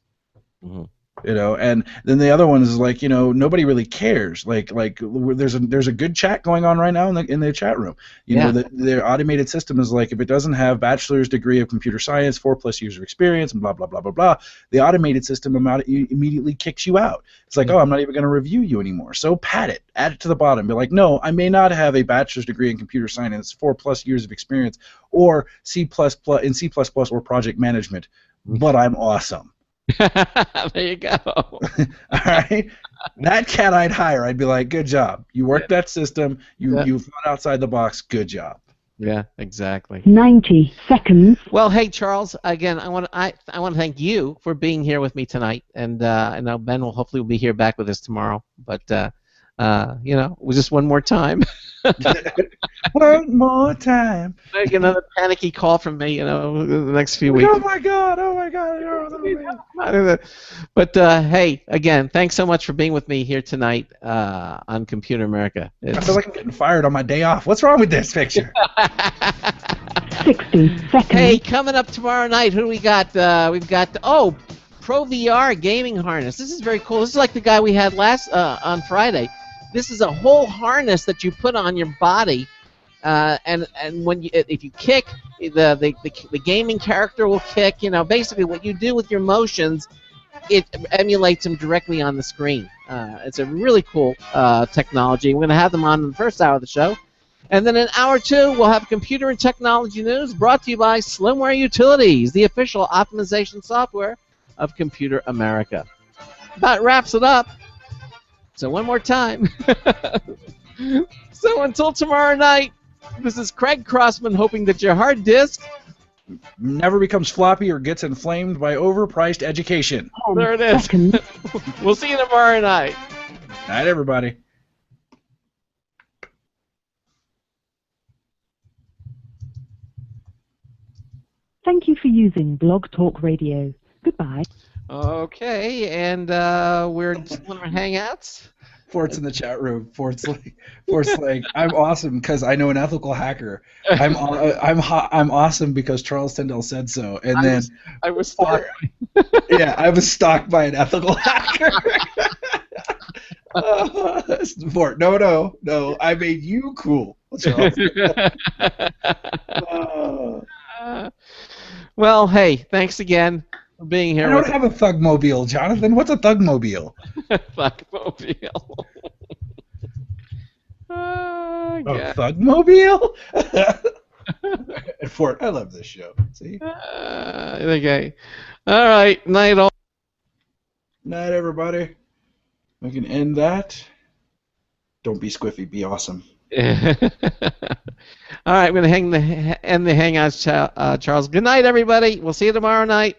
You know, and then the other one is like, you know, nobody really cares. Like there's a good chat going on right now in the chat room. You know, their automated system is like, if it doesn't have bachelor's degree of computer science, 4+ years of experience, and blah blah blah blah blah, the automated system immediately kicks you out. It's like, oh, I'm not even going to review you anymore. So add it to the bottom. Be like, no, I may not have a bachelor's degree in computer science, 4+ years of experience, or C++ or project management, but I'm awesome. There you go. All right, that cat I'd hire. I'd be like, good job. You worked that system. You thought outside the box. Good job. Yeah, exactly. 90 seconds. Well, hey Charles, again, I want to thank you for being here with me tonight, and I know Ben will hopefully be here back with us tomorrow. But you know, it was just one more time. One more time. Like another panicky call from me, you know, in the next few weeks. Oh my God! But hey, again, thanks so much for being with me here tonight on Computer America. I feel like I'm getting fired on my day off. What's wrong with this picture? 60 seconds. Hey, coming up tomorrow night, who do we got? We've got Pro VR gaming harness. This is very cool. This is like the guy we had last on Friday. This is a whole harness that you put on your body, and when if you kick, the gaming character will kick. You know, basically what you do with your motions, it emulates them directly on the screen. It's a really cool technology. We're going to have them on in the first hour of the show. And then in hour 2, we'll have computer and technology news brought to you by Slimware Utilities, the official optimization software of Computer America. That wraps it up. So one more time. So until tomorrow night, this is Craig Crossman hoping that your hard disk never becomes floppy or gets inflamed by overpriced education. There it is. We'll see you tomorrow night. Night, everybody. Thank you for using Blog Talk Radio. Goodbye. Okay, and we're still in our Hangouts. Fort's in the chat room. Fort's like, I'm awesome because I know an ethical hacker. I'm awesome because Charles Tyndall said so. And I was stalked. Yeah, I was stalked by an ethical hacker. Fort, no, I made you cool, Charles. Well, hey, thanks again for being here. I don't have a Thugmobile, Jonathan. What's a Thugmobile? Thugmobile. Thugmobile? Fort, I love this show. See? Okay. All right. Night all. Night, everybody. We can end that. Don't be squiffy. Be awesome. All right. I'm going to end the Hangouts, Charles. Good night, everybody. We'll see you tomorrow night.